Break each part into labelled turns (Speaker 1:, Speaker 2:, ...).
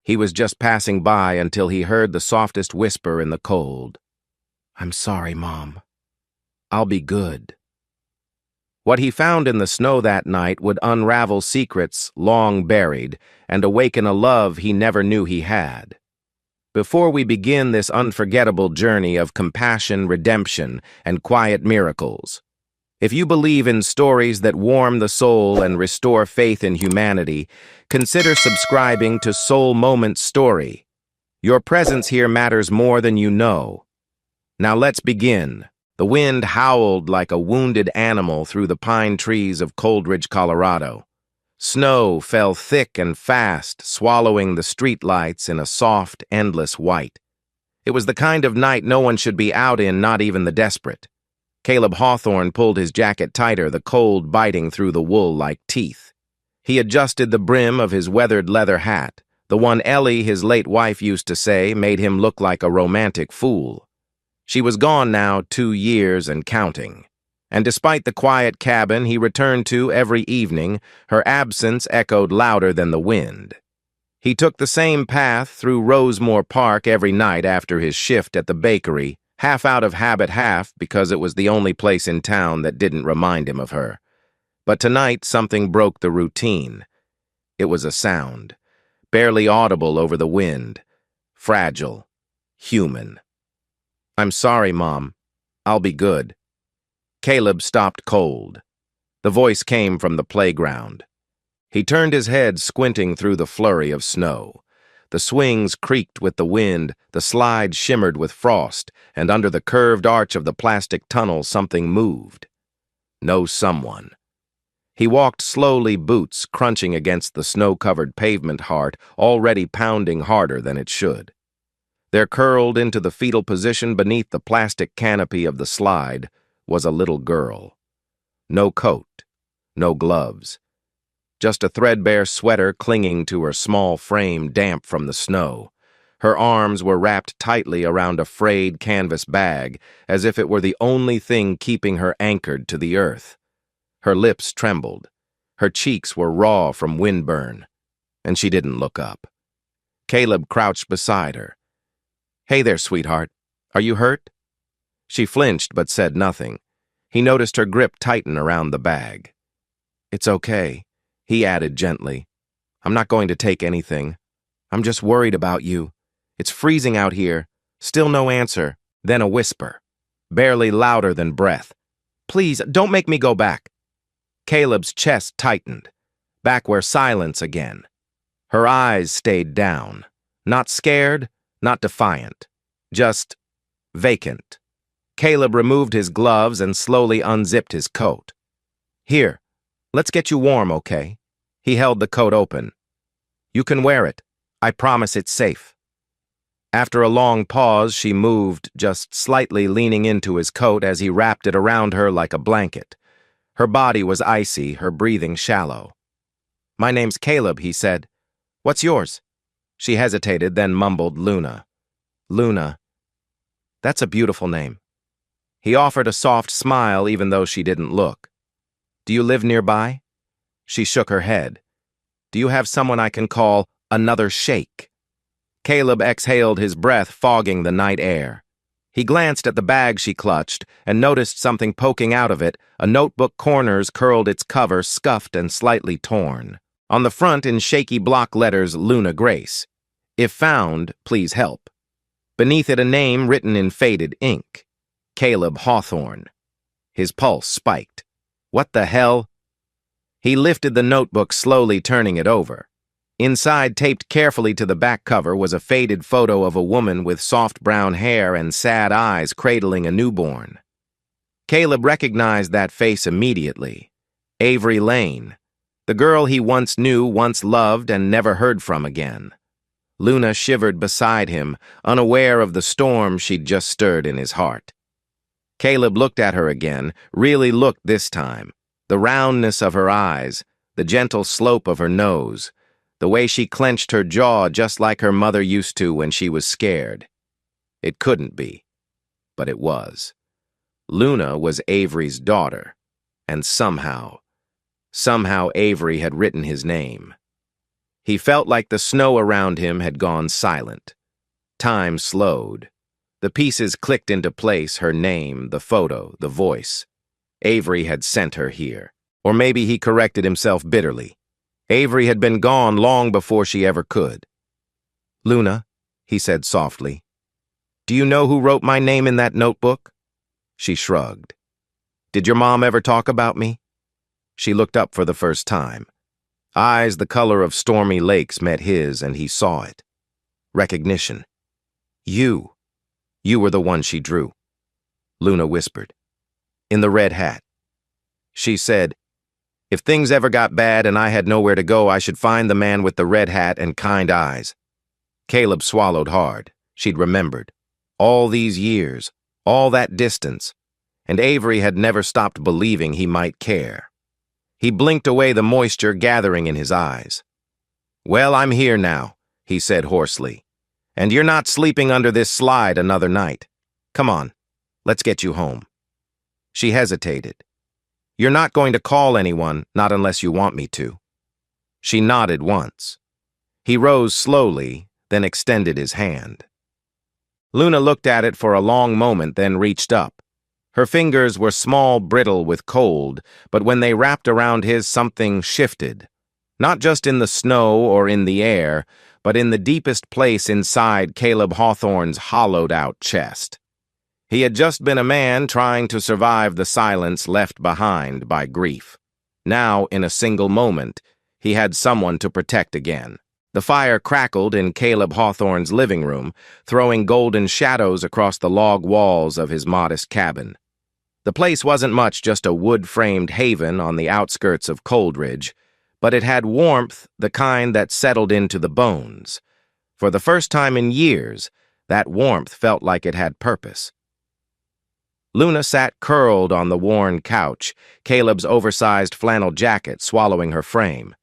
Speaker 1: He was just passing by until he heard the softest whisper in the cold. "I'm sorry, Mom. I'll be good." What he found in the snow that night would unravel secrets long buried and awaken a love he never knew he had. Before we begin this unforgettable journey of compassion, redemption, and quiet miracles, if you believe in stories that warm the soul and restore faith in humanity, consider subscribing to Soul Moments Story. Your presence here matters more than you know. Now let's begin. The wind howled like a wounded animal through the pine trees of Coldridge, Colorado. Snow fell thick and fast, swallowing the streetlights in a soft, endless white. It was the kind of night no one should be out in, not even the desperate. Caleb Hawthorne pulled his jacket tighter, the cold biting through the wool like teeth. He adjusted the brim of his weathered leather hat. The one Ellie, his late wife, used to say made him look like a romantic fool. She was gone now 2 years and counting. And despite the quiet cabin he returned to every evening, her absence echoed louder than the wind. He took the same path through Rosemore Park every night after his shift at the bakery, half out of habit, half because it was the only place in town that didn't remind him of her. But tonight something broke the routine. It was a sound, barely audible over the wind, fragile, human. "I'm sorry, Mom. I'll be good." Caleb stopped cold. The voice came from the playground. He turned his head, squinting through the flurry of snow. The swings creaked with the wind, the slide shimmered with frost, and under the curved arch of the plastic tunnel something moved. No someone. He walked slowly, boots crunching against the snow-covered pavement, heart already pounding harder than it should. There, curled into the fetal position beneath the plastic canopy of the slide, was a little girl. No coat, no gloves. Just a threadbare sweater clinging to her small frame, damp from the snow. Her arms were wrapped tightly around a frayed canvas bag, as if it were the only thing keeping her anchored to the earth. Her lips trembled. Her cheeks were raw from windburn, and she didn't look up. Caleb crouched beside her. "Hey there, sweetheart. Are you hurt?" She flinched but said nothing. He noticed her grip tighten around the bag. "It's okay," he added gently. "I'm not going to take anything. I'm just worried about you. It's freezing out here." Still no answer, then a whisper, barely louder than breath. "Please, don't make me go back." Caleb's chest tightened, back where silence again. Her eyes stayed down, not scared, not defiant, just vacant. Caleb removed his gloves and slowly unzipped his coat. "Here, let's get you warm, okay?" He held the coat open. "You can wear it. I promise it's safe." After a long pause, she moved, just slightly leaning into his coat as he wrapped it around her like a blanket. Her body was icy, her breathing shallow. "My name's Caleb," he said. "What's yours?" She hesitated, then mumbled, "Luna." "Luna. That's a beautiful name." He offered a soft smile even though she didn't look. "Do you live nearby?" She shook her head. "Do you have someone I can call another Sheikh?" Caleb exhaled, his breath fogging the night air. He glanced at the bag she clutched and noticed something poking out of it. A notebook corners curled its cover, scuffed and slightly torn. On the front, in shaky block letters, Luna Grace. "If found, please help." Beneath it, a name written in faded ink. Caleb Hawthorne. His pulse spiked. What the hell? He lifted the notebook, slowly turning it over. Inside, taped carefully to the back cover, was a faded photo of a woman with soft brown hair and sad eyes cradling a newborn. Caleb recognized that face immediately. Avery Lane, the girl he once knew, once loved, and never heard from again. Luna shivered beside him, unaware of the storm she'd just stirred in his heart. Caleb looked at her again, really looked this time. The roundness of her eyes, the gentle slope of her nose, the way she clenched her jaw just like her mother used to when she was scared. It couldn't be, but it was. Luna was Avery's daughter, and somehow Avery had written his name. He felt like the snow around him had gone silent. Time slowed. The pieces clicked into place, her name, the photo, the voice. Avery had sent her here. Or maybe he corrected himself bitterly. Avery had been gone long before she ever could. "Luna," he said softly, "do you know who wrote my name in that notebook?" She shrugged. "Did your mom ever talk about me?" She looked up for the first time. Eyes the color of stormy lakes met his, and he saw it. Recognition. You were the one she drew." Luna whispered. "In the red hat." She said, "If things ever got bad and I had nowhere to go, I should find the man with the red hat and kind eyes." Caleb swallowed hard. She'd remembered. All these years, all that distance, and Avery had never stopped believing he might care. He blinked away the moisture gathering in his eyes. "Well, I'm here now," he said hoarsely. "And you're not sleeping under this slide another night. Come on, let's get you home." She hesitated. "You're not going to call anyone, not unless you want me to." She nodded once. He rose slowly, then extended his hand. Luna looked at it for a long moment, then reached up. Her fingers were small, brittle with cold, but when they wrapped around his, something shifted. Not just in the snow or in the air, but in the deepest place inside Caleb Hawthorne's hollowed-out chest. He had just been a man trying to survive the silence left behind by grief. Now, in a single moment, he had someone to protect again. The fire crackled in Caleb Hawthorne's living room, throwing golden shadows across the log walls of his modest cabin. The place wasn't much, just a wood-framed haven on the outskirts of Coldridge, but it had warmth, the kind that settled into the bones. For the first time in years, that warmth felt like it had purpose. Luna sat curled on the worn couch, Caleb's oversized flannel jacket swallowing her frame.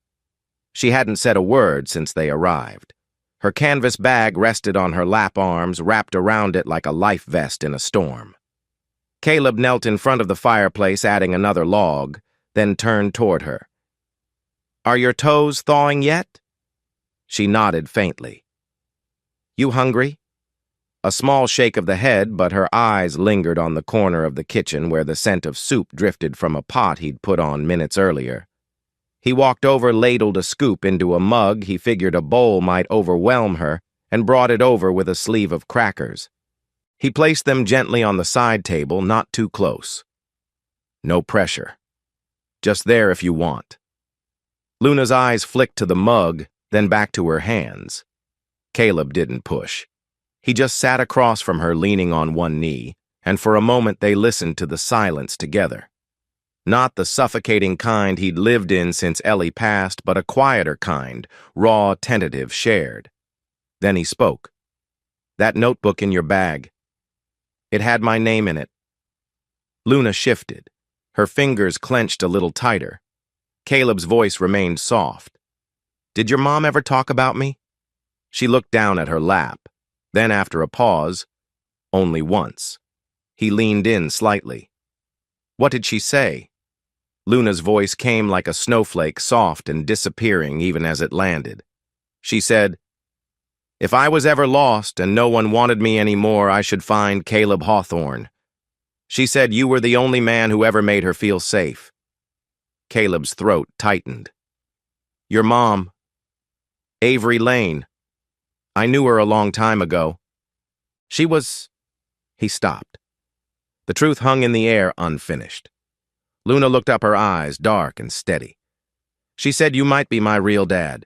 Speaker 1: She hadn't said a word since they arrived. Her canvas bag rested on her lap arms, wrapped around it like a life vest in a storm. Caleb knelt in front of the fireplace, adding another log, then turned toward her. "Are your toes thawing yet?" She nodded faintly. "You hungry?" A small shake of the head, but her eyes lingered on the corner of the kitchen where the scent of soup drifted from a pot he'd put on minutes earlier. He walked over, ladled a scoop into a mug he figured a bowl might overwhelm her, and brought it over with a sleeve of crackers. He placed them gently on the side table, not too close. "No pressure. Just there if you want." Luna's eyes flicked to the mug, then back to her hands. Caleb didn't push. He just sat across from her, leaning on one knee, and for a moment they listened to the silence together. Not the suffocating kind he'd lived in since Ellie passed, but a quieter kind, raw, tentative, shared. Then he spoke. "That notebook in your bag. It had my name in it." Luna shifted. Her fingers clenched a little tighter. Caleb's voice remained soft. "Did your mom ever talk about me?" She looked down at her lap. Then, after a pause, "Only once." He leaned in slightly. "What did she say?" Luna's voice came like a snowflake, soft and disappearing even as it landed. She said, "If I was ever lost and no one wanted me anymore, I should find Caleb Hawthorne. She said you were the only man who ever made her feel safe." Caleb's throat tightened. "Your mom, Avery Lane. I knew her a long time ago. She was—" He stopped. The truth hung in the air unfinished. Luna looked up, her eyes dark and steady. "She said you might be my real dad."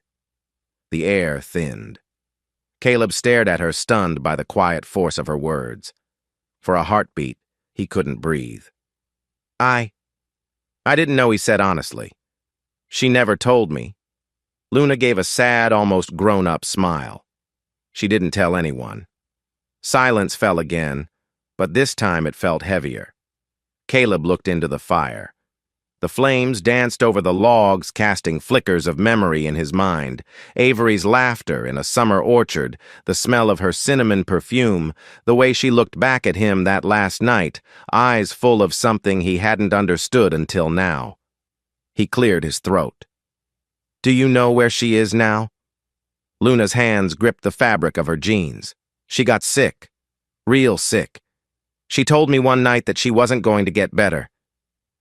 Speaker 1: The air thinned. Caleb stared at her, stunned by the quiet force of her words. For a heartbeat, he couldn't breathe. I didn't know," he said honestly. "She never told me." Luna gave a sad, almost grown-up smile. She didn't tell anyone. Silence fell again, but this time it felt heavier. Caleb looked into the fire. The flames danced over the logs, casting flickers of memory in his mind. Avery's laughter in a summer orchard, the smell of her cinnamon perfume, the way she looked back at him that last night, eyes full of something he hadn't understood until now. He cleared his throat. "Do you know where she is now?" Luna's hands gripped the fabric of her jeans. She got sick. Real sick. She told me one night that she wasn't going to get better.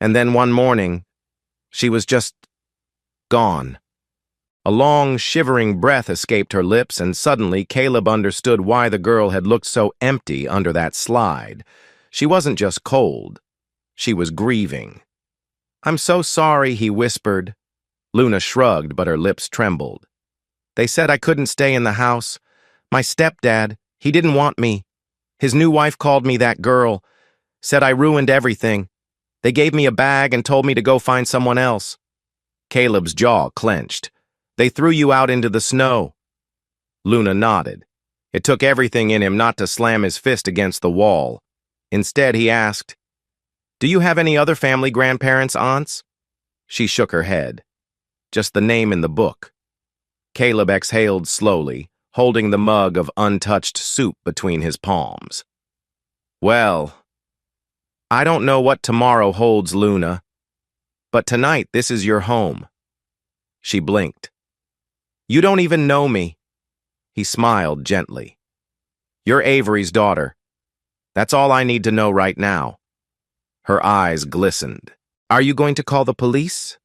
Speaker 1: And then one morning, she was just gone. A long, shivering breath escaped her lips, and suddenly Caleb understood why the girl had looked so empty under that slide. She wasn't just cold. She was grieving. "I'm so sorry," he whispered. Luna shrugged, but her lips trembled. "They said I couldn't stay in the house. My stepdad, he didn't want me. His new wife called me that girl, said I ruined everything. They gave me a bag and told me to go find someone else." Caleb's jaw clenched. "They threw you out into the snow." Luna nodded. It took everything in him not to slam his fist against the wall. Instead, he asked, "Do you have any other family grandparents, aunts?" She shook her head. "Just the name in the book." Caleb exhaled slowly, holding the mug of untouched soup between his palms. "Well, I don't know what tomorrow holds, Luna, but tonight this is your home." She blinked. "You don't even know me." He smiled gently. "You're Avery's daughter. That's all I need to know right now." Her eyes glistened. "Are you going to call the police?"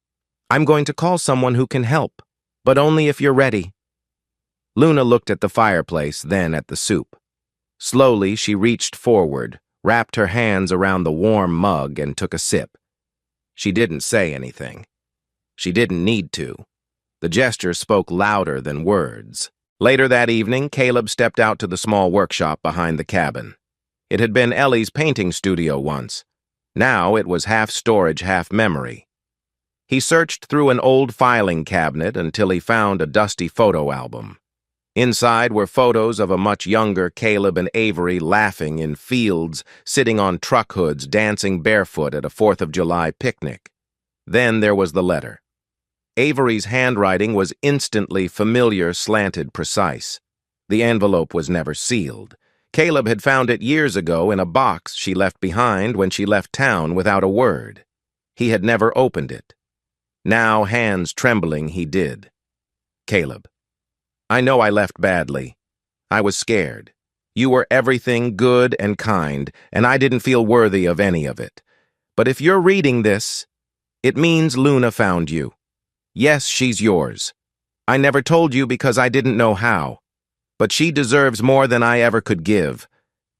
Speaker 1: "I'm going to call someone who can help, but only if you're ready." Luna looked at the fireplace, then at the soup. Slowly, she reached forward, wrapped her hands around the warm mug, and took a sip. She didn't say anything. She didn't need to. The gesture spoke louder than words. Later that evening, Caleb stepped out to the small workshop behind the cabin. It had been Ellie's painting studio once. Now it was half storage, half memory. He searched through an old filing cabinet until he found a dusty photo album. Inside were photos of a much younger Caleb and Avery laughing in fields, sitting on truck hoods, dancing barefoot at a 4th of July picnic. Then there was the letter. Avery's handwriting was instantly familiar, slanted, precise. The envelope was never sealed. Caleb had found it years ago in a box she left behind when she left town without a word. He had never opened it. Now, hands trembling, he did. "Caleb, I know I left badly. I was scared. You were everything good and kind, and I didn't feel worthy of any of it. But if you're reading this, it means Luna found you. Yes, she's yours. I never told you because I didn't know how. But she deserves more than I ever could give.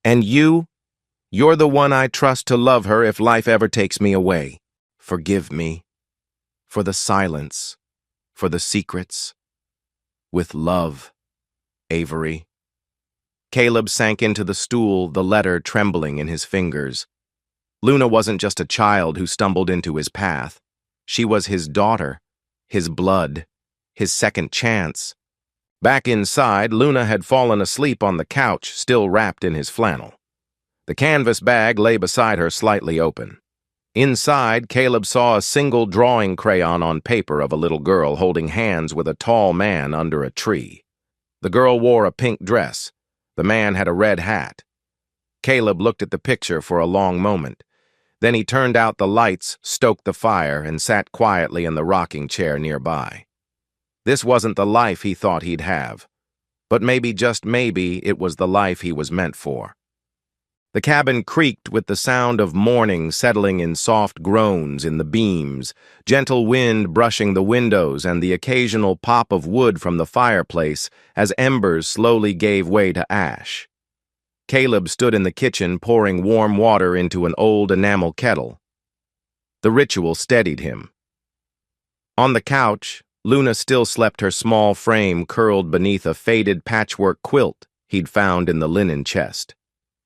Speaker 1: And you're the one I trust to love her if life ever takes me away. Forgive me. For the silence. For the secrets. With love, Avery." Caleb sank into the stool, the letter trembling in his fingers. Luna wasn't just a child who stumbled into his path. She was his daughter, his blood, his second chance. Back inside, Luna had fallen asleep on the couch, still wrapped in his flannel. The canvas bag lay beside her, slightly open. Inside, Caleb saw a single drawing crayon on paper of a little girl holding hands with a tall man under a tree. The girl wore a pink dress. The man had a red hat. Caleb looked at the picture for a long moment. Then he turned out the lights, stoked the fire, and sat quietly in the rocking chair nearby. This wasn't the life he thought he'd have. But maybe, just maybe, it was the life he was meant for. The cabin creaked with the sound of morning settling in soft groans in the beams, gentle wind brushing the windows, and the occasional pop of wood from the fireplace as embers slowly gave way to ash. Caleb stood in the kitchen pouring warm water into an old enamel kettle. The ritual steadied him. On the couch, Luna still slept, her small frame curled beneath a faded patchwork quilt he'd found in the linen chest.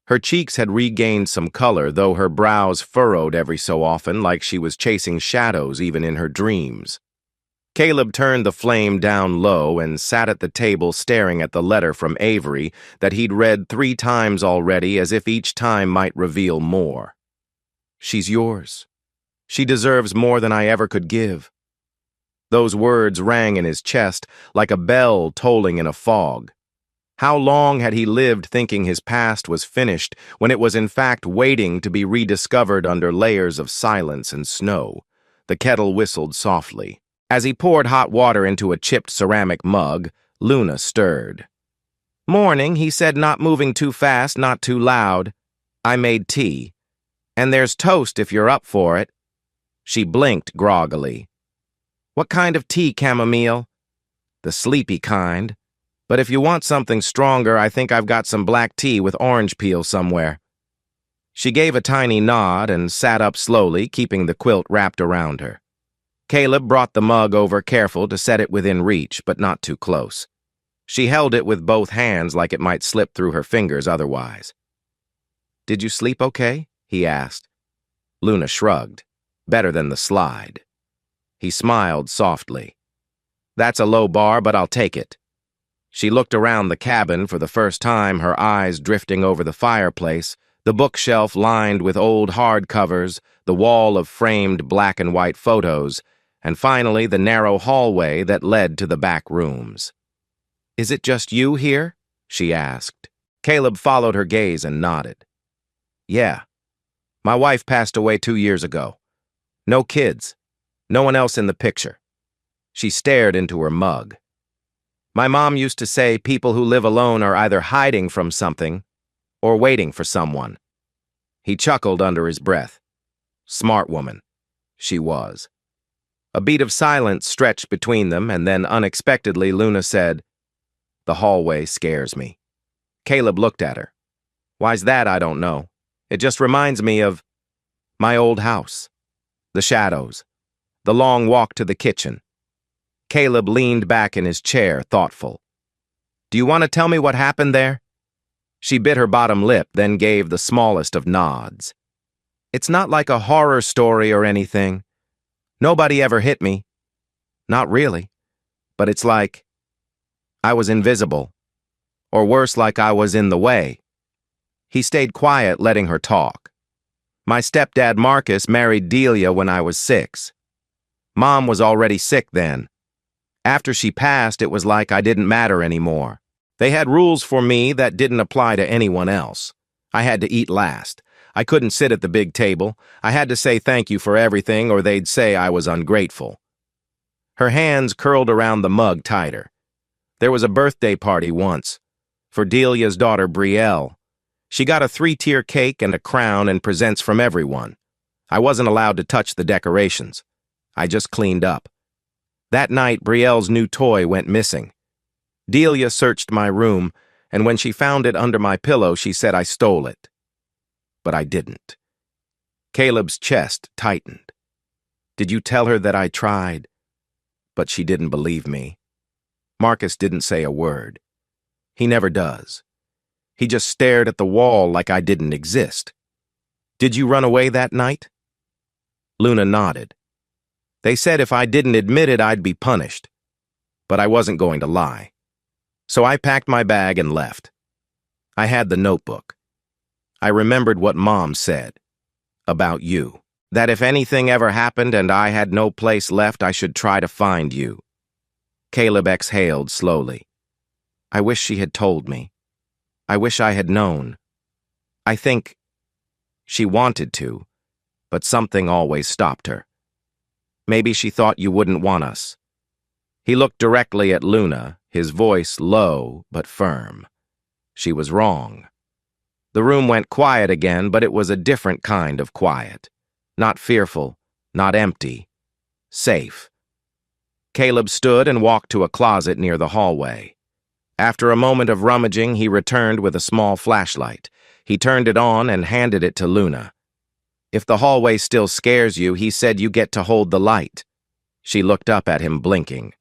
Speaker 1: Her cheeks had regained some color, though her brows furrowed every so often, like she was chasing shadows even in her dreams. Caleb turned the flame down low and sat at the table staring at the letter from Avery that he'd read 3 times already, as if each time might reveal more. "She's yours. She deserves more than I ever could give." Those words rang in his chest like a bell tolling in a fog. How long had he lived thinking his past was finished when it was in fact waiting to be rediscovered under layers of silence and snow? The kettle whistled softly. As he poured hot water into a chipped ceramic mug, Luna stirred. "Morning," he said, not moving too fast, not too loud. "I made tea. And there's toast if you're up for it." She blinked groggily. "What kind of tea, chamomile?" "The sleepy kind. But if you want something stronger, I think I've got some black tea with orange peel somewhere." She gave a tiny nod and sat up slowly, keeping the quilt wrapped around her. Caleb brought the mug over, careful to set it within reach, but not too close. She held it with both hands like it might slip through her fingers otherwise. "Did you sleep okay?" he asked. Luna shrugged. "Better than the slide." He smiled softly. "That's a low bar, but I'll take it." She looked around the cabin for the first time, her eyes drifting over the fireplace, the bookshelf lined with old hardcovers, the wall of framed black and white photos, and finally the narrow hallway that led to the back rooms. "Is it just you here?" she asked. Caleb followed her gaze and nodded. "Yeah. My wife passed away 2 years ago. No kids. No one else in the picture." She stared into her mug. "My mom used to say people who live alone are either hiding from something or waiting for someone." He chuckled under his breath. Smart woman. She was. A beat of silence stretched between them, and then unexpectedly Luna said, "The hallway scares me." Caleb looked at her. "Why's that? I don't know. It just reminds me of my old house. The shadows. The long walk to the kitchen." Caleb leaned back in his chair, thoughtful. "Do you want to tell me what happened there?" She bit her bottom lip, then gave the smallest of nods. "It's not like a horror story or anything. Nobody ever hit me. Not really. But it's like I was invisible. Or worse, like I was in the way." He stayed quiet, letting her talk. "My stepdad Marcus married Delia when I was 6. Mom was already sick then. After she passed, it was like I didn't matter anymore. They had rules for me that didn't apply to anyone else. I had to eat last. I couldn't sit at the big table. I had to say thank you for everything, or they'd say I was ungrateful." Her hands curled around the mug tighter. "There was a birthday party once, for Delia's daughter Brielle. She got a 3-tier cake and a crown and presents from everyone. I wasn't allowed to touch the decorations. I just cleaned up. That night, Brielle's new toy went missing. Delia searched my room, and when she found it under my pillow, she said I stole it. But I didn't." Caleb's chest tightened. "Did you tell her that I tried?" But she didn't believe me. Marcus didn't say a word. He never does. He just stared at the wall like I didn't exist. "Did you run away that night?" Luna nodded. "They said if I didn't admit it, I'd be punished. But I wasn't going to lie. So I packed my bag and left. I had the notebook. I remembered what Mom said about you, that if anything ever happened and I had no place left, I should try to find you." Caleb exhaled slowly. "I wish she had told me. I wish I had known. I think she wanted to, but something always stopped her. Maybe she thought you wouldn't want us." He looked directly at Luna, his voice low but firm. She was wrong. The room went quiet again, but it was a different kind of quiet. Not fearful, not empty. Safe. Caleb stood and walked to a closet near the hallway. After a moment of rummaging, he returned with a small flashlight. He turned it on and handed it to Luna. "If the hallway still scares you, he said you get to hold the light." She looked up at him, blinking.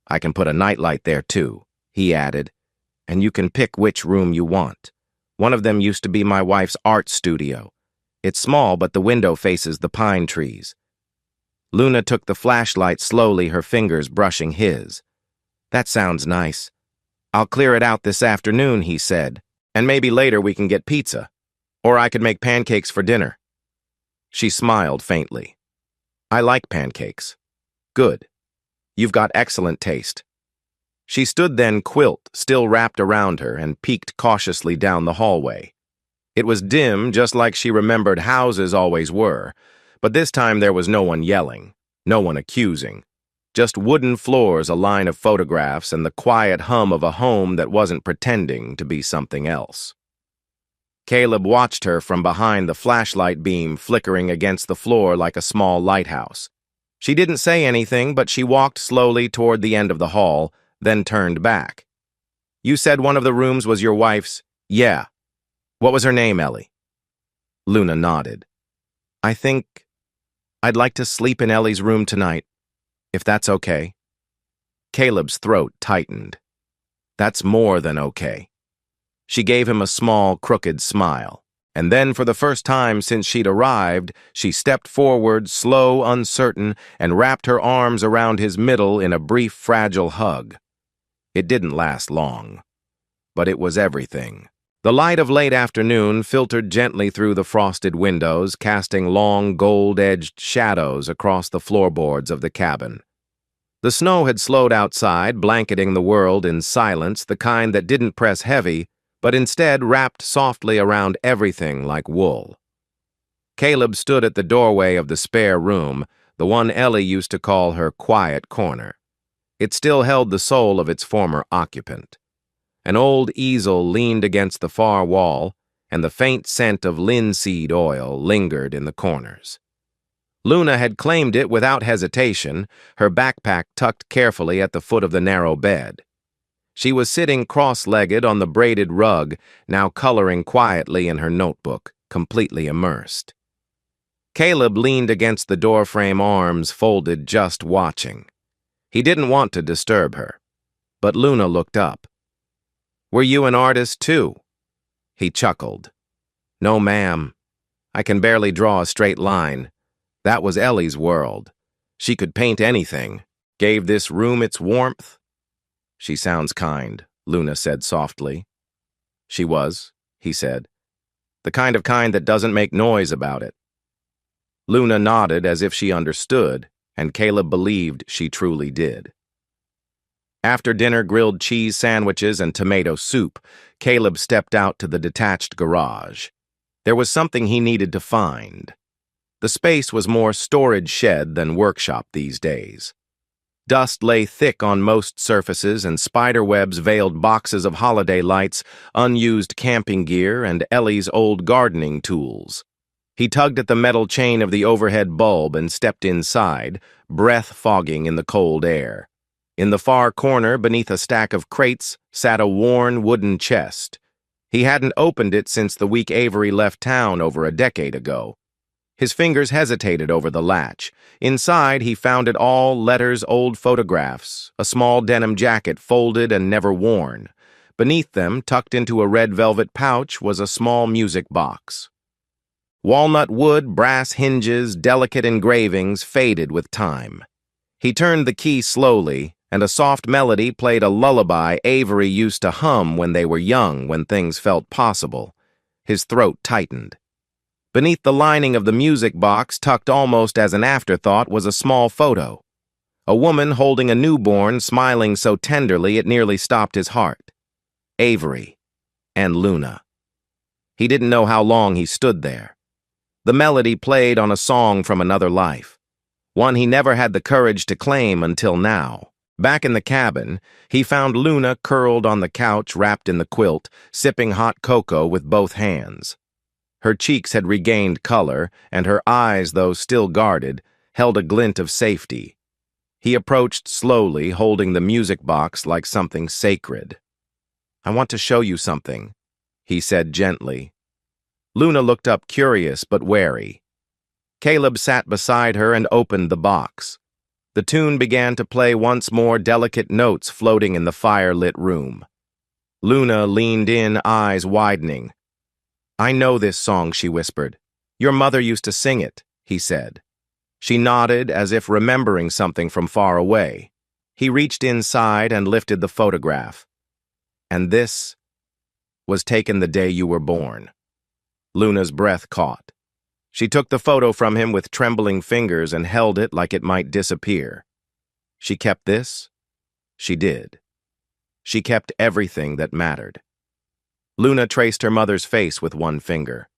Speaker 1: "I can put a nightlight there, too," he added, "and you can pick which room you want. One of them used to be my wife's art studio. It's small, but the window faces the pine trees." Luna took the flashlight slowly, her fingers brushing his. "That sounds nice. I'll clear it out this afternoon," he said, "and maybe later we can get pizza. Or I could make pancakes for dinner." She smiled faintly. "I like pancakes." "Good. You've got excellent taste." She stood then, quilt still wrapped around her, and peeked cautiously down the hallway. It was dim, just like she remembered houses always were, but this time there was no one yelling, no one accusing. Just wooden floors, a line of photographs, and the quiet hum of a home that wasn't pretending to be something else. Caleb watched her from behind the flashlight beam flickering against the floor like a small lighthouse. She didn't say anything, but she walked slowly toward the end of the hall, then turned back. "You said one of the rooms was your wife's?" "Yeah." "What was her name, Ellie?" Luna nodded. "I think I'd like to sleep in Ellie's room tonight, if that's okay." Caleb's throat tightened. "That's more than okay." She gave him a small, crooked smile, and then for the first time since she'd arrived, she stepped forward, slow, uncertain, and wrapped her arms around his middle in a brief, fragile hug. It didn't last long, but it was everything. The light of late afternoon filtered gently through the frosted windows, casting long, gold-edged shadows across the floorboards of the cabin. The snow had slowed outside, blanketing the world in silence, the kind that didn't press heavy, but instead wrapped softly around everything like wool. Caleb stood at the doorway of the spare room, the one Ellie used to call her quiet corner. It still held the soul of its former occupant. An old easel leaned against the far wall, and the faint scent of linseed oil lingered in the corners. Luna had claimed it without hesitation, her backpack tucked carefully at the foot of the narrow bed. She was sitting cross-legged on the braided rug, now coloring quietly in her notebook, completely immersed. Caleb leaned against the doorframe, arms folded, just watching. He didn't want to disturb her, but Luna looked up. "Were you an artist, too?" He chuckled. "No, ma'am. I can barely draw a straight line. That was Ellie's world. She could paint anything, gave this room its warmth." "She sounds kind," Luna said softly. "She was," he said. "The kind that doesn't make noise about it." Luna nodded as if she understood, and Caleb believed she truly did. After dinner grilled cheese sandwiches and tomato soup, Caleb stepped out to the detached garage. There was something he needed to find. The space was more storage shed than workshop these days. Dust lay thick on most surfaces, and spiderwebs veiled boxes of holiday lights, unused camping gear, and Ellie's old gardening tools. He tugged at the metal chain of the overhead bulb and stepped inside, breath fogging in the cold air. In the far corner, beneath a stack of crates, sat a worn wooden chest. He hadn't opened it since the week Avery left town over a decade ago. His fingers hesitated over the latch. Inside, he found it all: letters, old photographs, a small denim jacket folded and never worn. Beneath them, tucked into a red velvet pouch, was a small music box. Walnut wood, brass hinges, delicate engravings faded with time. He turned the key slowly, and a soft melody played a lullaby Avery used to hum when they were young, when things felt possible. His throat tightened. Beneath the lining of the music box, tucked almost as an afterthought, was a small photo. A woman holding a newborn, smiling so tenderly it nearly stopped his heart. Avery and Luna. He didn't know how long he stood there. The melody played on a song from another life, one he never had the courage to claim until now. Back in the cabin, he found Luna curled on the couch, wrapped in the quilt, sipping hot cocoa with both hands. Her cheeks had regained color, and her eyes, though still guarded, held a glint of safety. He approached slowly, holding the music box like something sacred. "I want to show you something," he said gently. Luna looked up, curious but wary. Caleb sat beside her and opened the box. The tune began to play once more, delicate notes floating in the fire-lit room. Luna leaned in, eyes widening. "I know this song," she whispered. "Your mother used to sing it," he said. She nodded, as if remembering something from far away. He reached inside and lifted the photograph. "And this was taken the day you were born." Luna's breath caught. She took the photo from him with trembling fingers and held it like it might disappear. She kept this? She did. She kept everything that mattered. Luna traced her mother's face with one finger.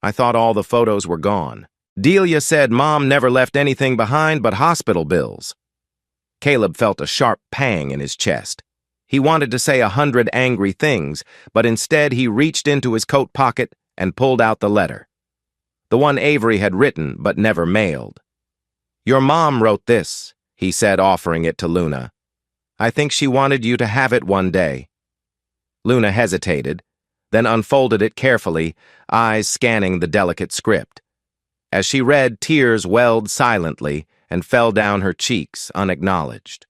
Speaker 1: "I thought all the photos were gone. Delia said Mom never left anything behind but hospital bills." Caleb felt a sharp pang in his chest. He wanted to say 100 angry things, but instead he reached into his coat pocket and pulled out the letter. The one Avery had written but never mailed. "Your mom wrote this," he said, offering it to Luna. "I think she wanted you to have it one day." Luna hesitated, then unfolded it carefully, eyes scanning the delicate script. As she read, tears welled silently and fell down her cheeks unacknowledged.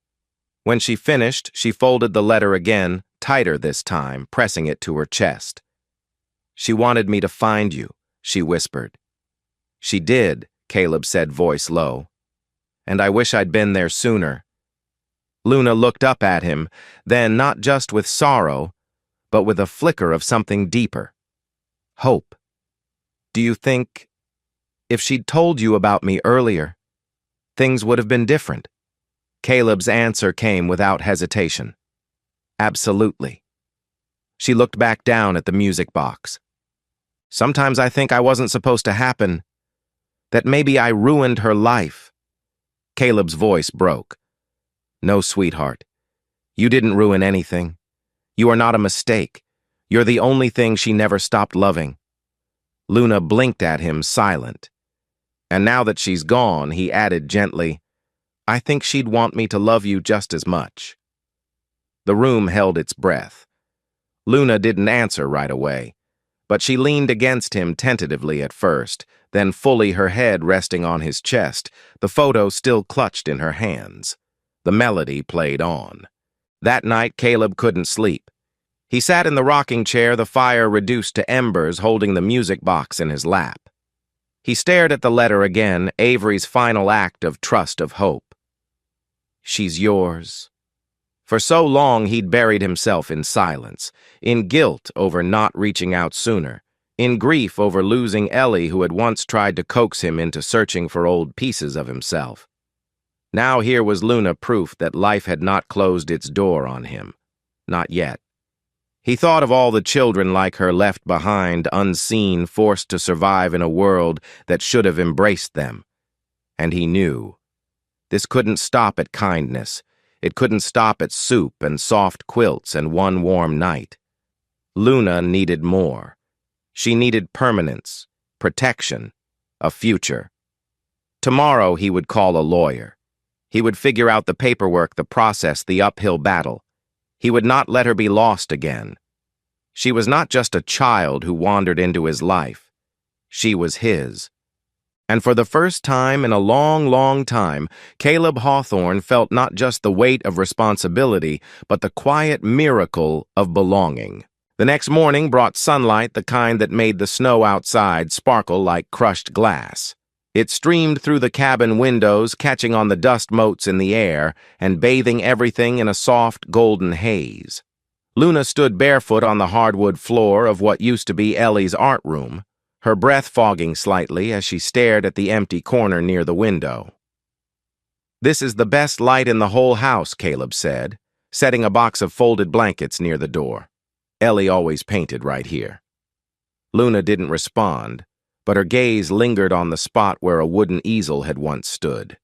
Speaker 1: When she finished, she folded the letter again, tighter this time, pressing it to her chest. "She wanted me to find you," she whispered. "She did," Caleb said, voice low. "And I wish I'd been there sooner." Luna looked up at him, then not just with sorrow, but with a flicker of something deeper. Hope. "Do you think, if she'd told you about me earlier, things would have been different?" Caleb's answer came without hesitation. "Absolutely." She looked back down at the music box. "Sometimes I think I wasn't supposed to happen, that maybe I ruined her life." Caleb's voice broke. "No, sweetheart. You didn't ruin anything. You are not a mistake. You're the only thing she never stopped loving." Luna blinked at him, silent. "And now that she's gone," he added gently, "I think she'd want me to love you just as much." The room held its breath. Luna didn't answer right away, but she leaned against him tentatively at first, then fully, her head resting on his chest, the photo still clutched in her hands. The melody played on. That night, Caleb couldn't sleep. He sat in the rocking chair, the fire reduced to embers, holding the music box in his lap. He stared at the letter again, Avery's final act of trust, of hope. "She's yours." For so long he'd buried himself in silence, in guilt over not reaching out sooner, in grief over losing Ellie, who had once tried to coax him into searching for old pieces of himself. Now here was Luna, proof that life had not closed its door on him. Not yet. He thought of all the children like her left behind, unseen, forced to survive in a world that should have embraced them. And he knew. This couldn't stop at kindness. It couldn't stop at soup and soft quilts and one warm night. Luna needed more. She needed permanence, protection, a future. Tomorrow he would call a lawyer. He would figure out the paperwork, the process, the uphill battle. He would not let her be lost again. She was not just a child who wandered into his life. She was his. And for the first time in a long, long time, Caleb Hawthorne felt not just the weight of responsibility, but the quiet miracle of belonging. The next morning brought sunlight, the kind that made the snow outside sparkle like crushed glass. It streamed through the cabin windows, catching on the dust motes in the air and bathing everything in a soft, golden haze. Luna stood barefoot on the hardwood floor of what used to be Ellie's art room, her breath fogging slightly as she stared at the empty corner near the window. "This is the best light in the whole house," Caleb said, setting a box of folded blankets near the door. "Ellie always painted right here." Luna didn't respond, but her gaze lingered on the spot where a wooden easel had once stood.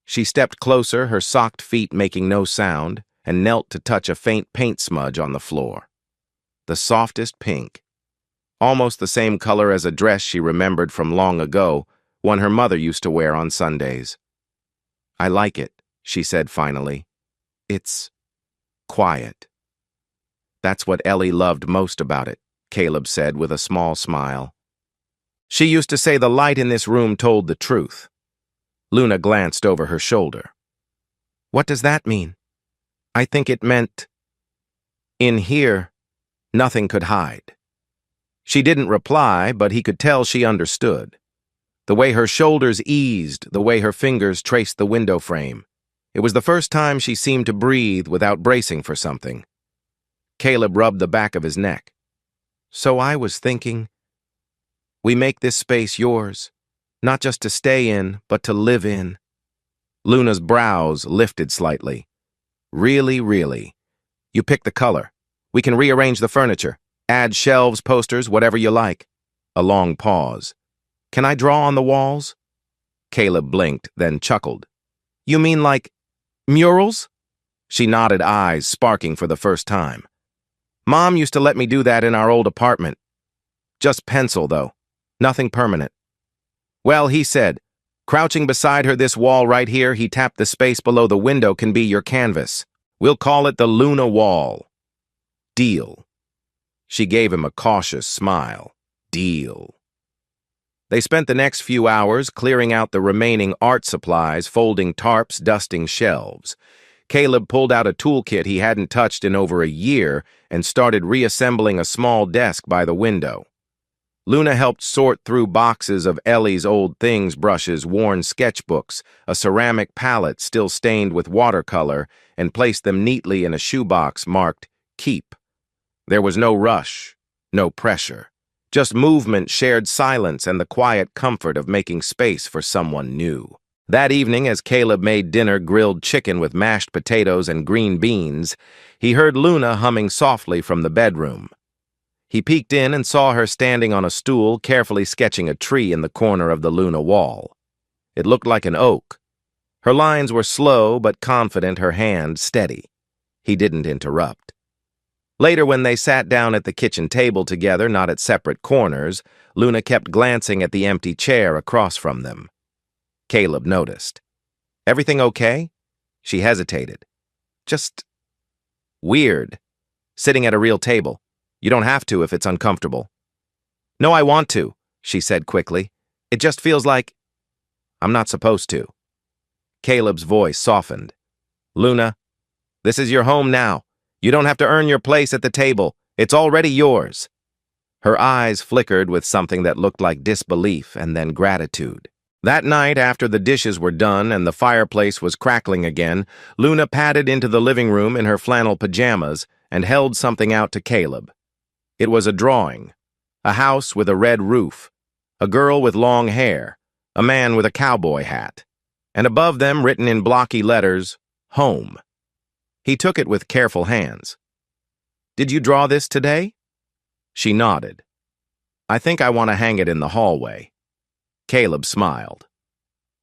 Speaker 1: She stepped closer, her socked feet making no sound, and knelt to touch a faint paint smudge on the floor. The softest pink. Almost the same color as a dress she remembered from long ago, one her mother used to wear on Sundays. "I like it," she said finally. "It's quiet." "That's what Ellie loved most about it," Caleb said with a small smile. "She used to say the light in this room told the truth." Luna glanced over her shoulder. "What does that mean?" "I think it meant, in here, nothing could hide." She didn't reply, but he could tell she understood. The way her shoulders eased, the way her fingers traced the window frame. It was the first time she seemed to breathe without bracing for something. Caleb rubbed the back of his neck. "So I was thinking, we make this space yours, not just to stay in, but to live in." Luna's brows lifted slightly. "Really, really. You pick the color. We can rearrange the furniture. Add shelves, posters, whatever you like." A long pause. "Can I draw on the walls?" Caleb blinked, then chuckled. "You mean like Murals? She nodded, eyes sparking for the first time. Mom used to let me do that in our old apartment. Just pencil, though. Nothing permanent. Well, he said, crouching beside her this wall right here, he tapped the space below the window can be your canvas. We'll call it the Luna Wall. Deal. She gave him a cautious smile. Deal. They spent the next few hours clearing out the remaining art supplies, folding tarps, dusting shelves. Caleb pulled out a toolkit he hadn't touched in over a year and started reassembling a small desk by the window. Luna helped sort through boxes of Ellie's old things brushes, worn sketchbooks, a ceramic palette still stained with watercolor, and placed them neatly in a shoebox marked Keep. There was no rush, no pressure, just movement, shared silence, and the quiet comfort of making space for someone new. That evening, as Caleb made dinner, grilled chicken with mashed potatoes and green beans, he heard Luna humming softly from the bedroom. He peeked in and saw her standing on a stool, carefully sketching a tree in the corner of the Luna Wall. It looked like an oak. Her lines were slow but confident, her hand steady. He didn't interrupt. Later, when they sat down at the kitchen table together, not at separate corners, Luna kept glancing at the empty chair across from them. Caleb noticed. Everything okay? She hesitated. Just weird. Sitting at a real table. You don't have to if it's uncomfortable. No, I want to, she said quickly. It just feels like I'm not supposed to. Caleb's voice softened. Luna, this is your home now. You don't have to earn your place at the table. It's already yours. Her eyes flickered with something that looked like disbelief and then gratitude. That night, after the dishes were done and the fireplace was crackling again, Luna padded into the living room in her flannel pajamas and held something out to Caleb. It was a drawing, a house with a red roof, a girl with long hair, a man with a cowboy hat, and above them, written in blocky letters, Home. He took it with careful hands. Did you draw this today? She nodded. I think I want to hang it in the hallway. Caleb smiled.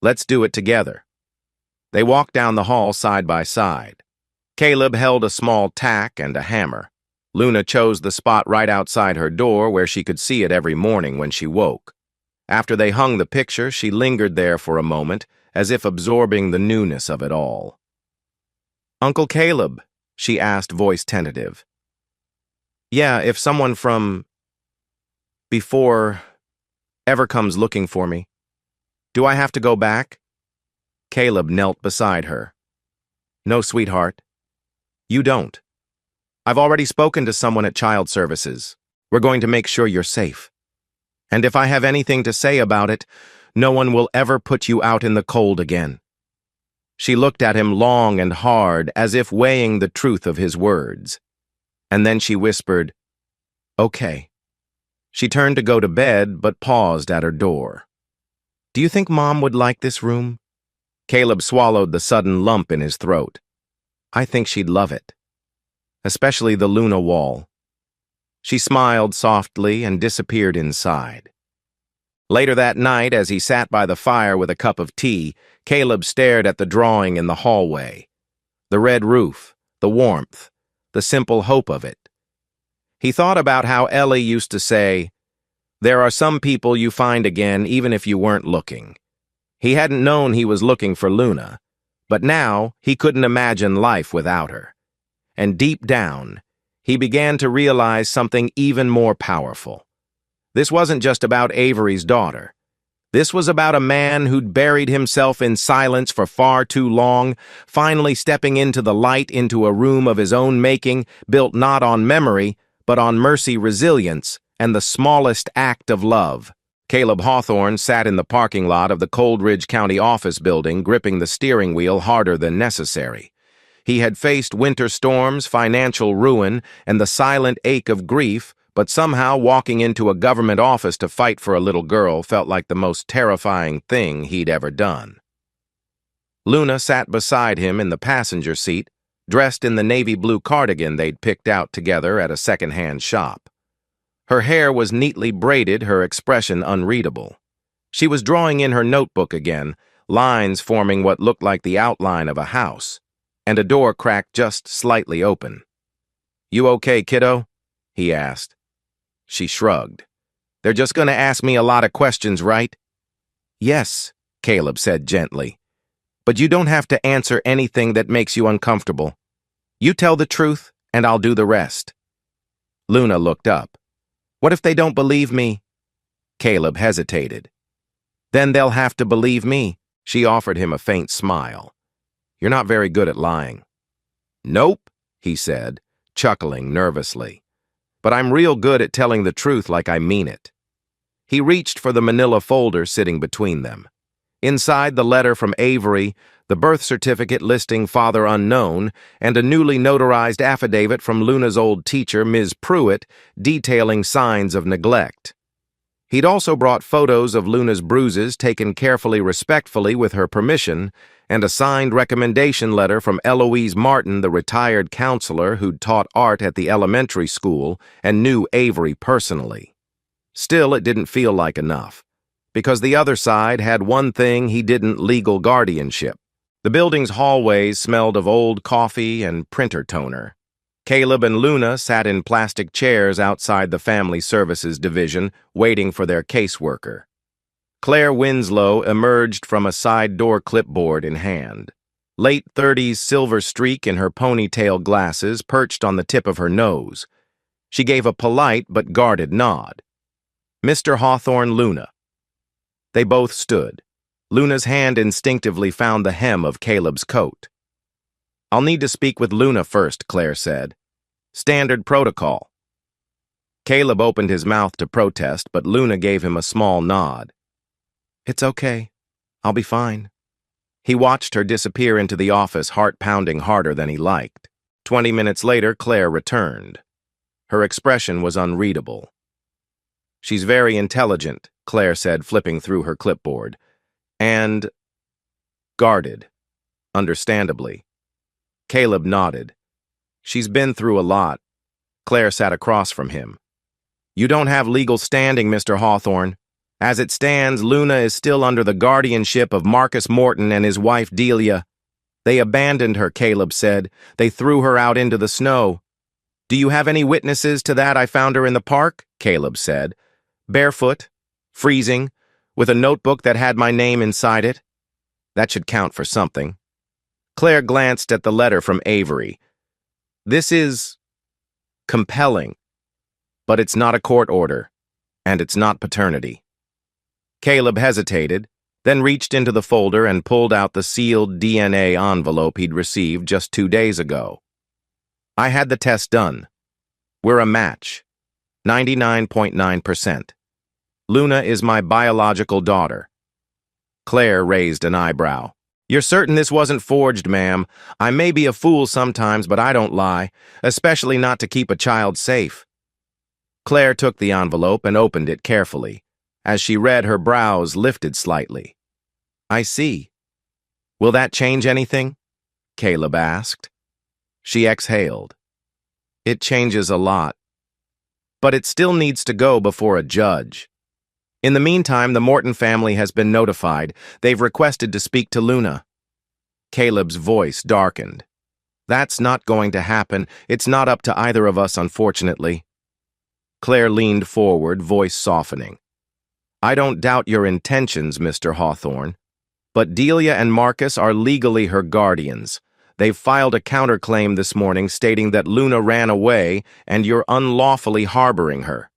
Speaker 1: Let's do it together. They walked down the hall side by side. Caleb held a small tack and a hammer. Luna chose the spot right outside her door where she could see it every morning when she woke. After they hung the picture, she lingered there for a moment, as if absorbing the newness of it all. Uncle Caleb, she asked, voice tentative. Yeah, if someone from before ever comes looking for me, do I have to go back? Caleb knelt beside her. No, sweetheart. You don't. I've already spoken to someone at Child Services. We're going to make sure you're safe. And if I have anything to say about it, no one will ever put you out in the cold again. She looked at him long and hard, as if weighing the truth of his words. And then she whispered, Okay. She turned to go to bed, but paused at her door. Do you think Mom would like this room? Caleb swallowed the sudden lump in his throat. I think she'd love it. Especially the Luna Wall. She smiled softly and disappeared inside. Later that night, as he sat by the fire with a cup of tea, Caleb stared at the drawing in the hallway. The red roof, the warmth, the simple hope of it. He thought about how Ellie used to say, there are some people you find again even if you weren't looking. He hadn't known he was looking for Luna, but now he couldn't imagine life without her. And deep down, he began to realize something even more powerful. This wasn't just about Avery's daughter. This was about a man who'd buried himself in silence for far too long, finally stepping into the light, into a room of his own making, built not on memory, but on mercy, resilience, and the smallest act of love. Caleb Hawthorne sat in the parking lot of the Coldridge County office building, gripping the steering wheel harder than necessary. He had faced winter storms, financial ruin, and the silent ache of grief, but somehow walking into a government office to fight for a little girl felt like the most terrifying thing he'd ever done. Luna sat beside him in the passenger seat, dressed in the navy blue cardigan they'd picked out together at a second-hand shop. Her hair was neatly braided, her expression unreadable. She was drawing in her notebook again, lines forming what looked like the outline of a house. and a door cracked just slightly open. "You okay, kiddo?" he asked. She shrugged. "They're just going to ask me a lot of questions, right?" "Yes," Caleb said gently. "But you don't have to answer anything that makes you uncomfortable. You tell the truth, and I'll do the rest." Luna looked up. "What if they don't believe me?" Caleb hesitated. "Then they'll have to believe me." She offered him a faint smile. "You're not very good at lying." "Nope," he said, chuckling nervously. "But I'm real good at telling the truth like I mean it." He reached for the manila folder sitting between them. Inside, the letter from Avery, the birth certificate listing father unknown, and a newly notarized affidavit from Luna's old teacher, Ms. Pruitt, detailing signs of neglect. He'd also brought photos of Luna's bruises taken carefully, respectfully with her permission, and a signed recommendation letter from Eloise Martin, the retired counselor who'd taught art at the elementary school and knew Avery personally. Still, it didn't feel like enough, because the other side had one thing he didn't: legal guardianship. The building's hallways smelled of old coffee and printer toner. Caleb and Luna sat in plastic chairs outside the Family Services Division, waiting for their caseworker. Claire Winslow emerged from a side door, clipboard in hand. Late 30s silver streak in her ponytail glasses perched on the tip of her nose. She gave a polite but guarded nod. "Mr. Hawthorne, Luna." They both stood. Luna's hand instinctively found the hem of Caleb's coat. "I'll need to speak with Luna first," Claire said. "Standard protocol." Caleb opened his mouth to protest, but Luna gave him a small nod. "It's okay. I'll be fine." He watched her disappear into the office, heart pounding harder than he liked. 20 minutes later, Claire returned. Her expression was unreadable. "She's very intelligent," Claire said, flipping through her clipboard. "And guarded, understandably." Caleb nodded. "She's been through a lot." Claire sat across from him. "You don't have legal standing, Mr. Hawthorne. As it stands, Luna is still under the guardianship of Marcus Morton and his wife Delia. They abandoned her," Caleb said. "They threw her out into the snow." "Do you have any witnesses to that? I found her in the park," Caleb said. "Barefoot, freezing, with a notebook that had my name inside it." "That should count for something." Claire glanced at the letter from Avery. "This is compelling, but it's not a court order, and it's not paternity." Caleb hesitated, then reached into the folder and pulled out the sealed DNA envelope he'd received just 2 days ago. "I had the test done. We're a match. 99.9%. Luna is my biological daughter." Claire raised an eyebrow. "You're certain this wasn't forged, ma'am? I may be a fool sometimes, but I don't lie, especially not to keep a child safe." Claire took the envelope and opened it carefully. As she read, her brows lifted slightly. "I see. Will that change anything?" Caleb asked. She exhaled. "It changes a lot. But it still needs to go before a judge. In the meantime, the Morton family has been notified. They've requested to speak to Luna." Caleb's voice darkened. "That's not going to happen. It's not up to either of us, unfortunately." Claire leaned forward, voice softening. "I don't doubt your intentions, Mr. Hawthorne, but Delia and Marcus are legally her guardians. They've filed a counterclaim this morning stating that Luna ran away and you're unlawfully harboring her."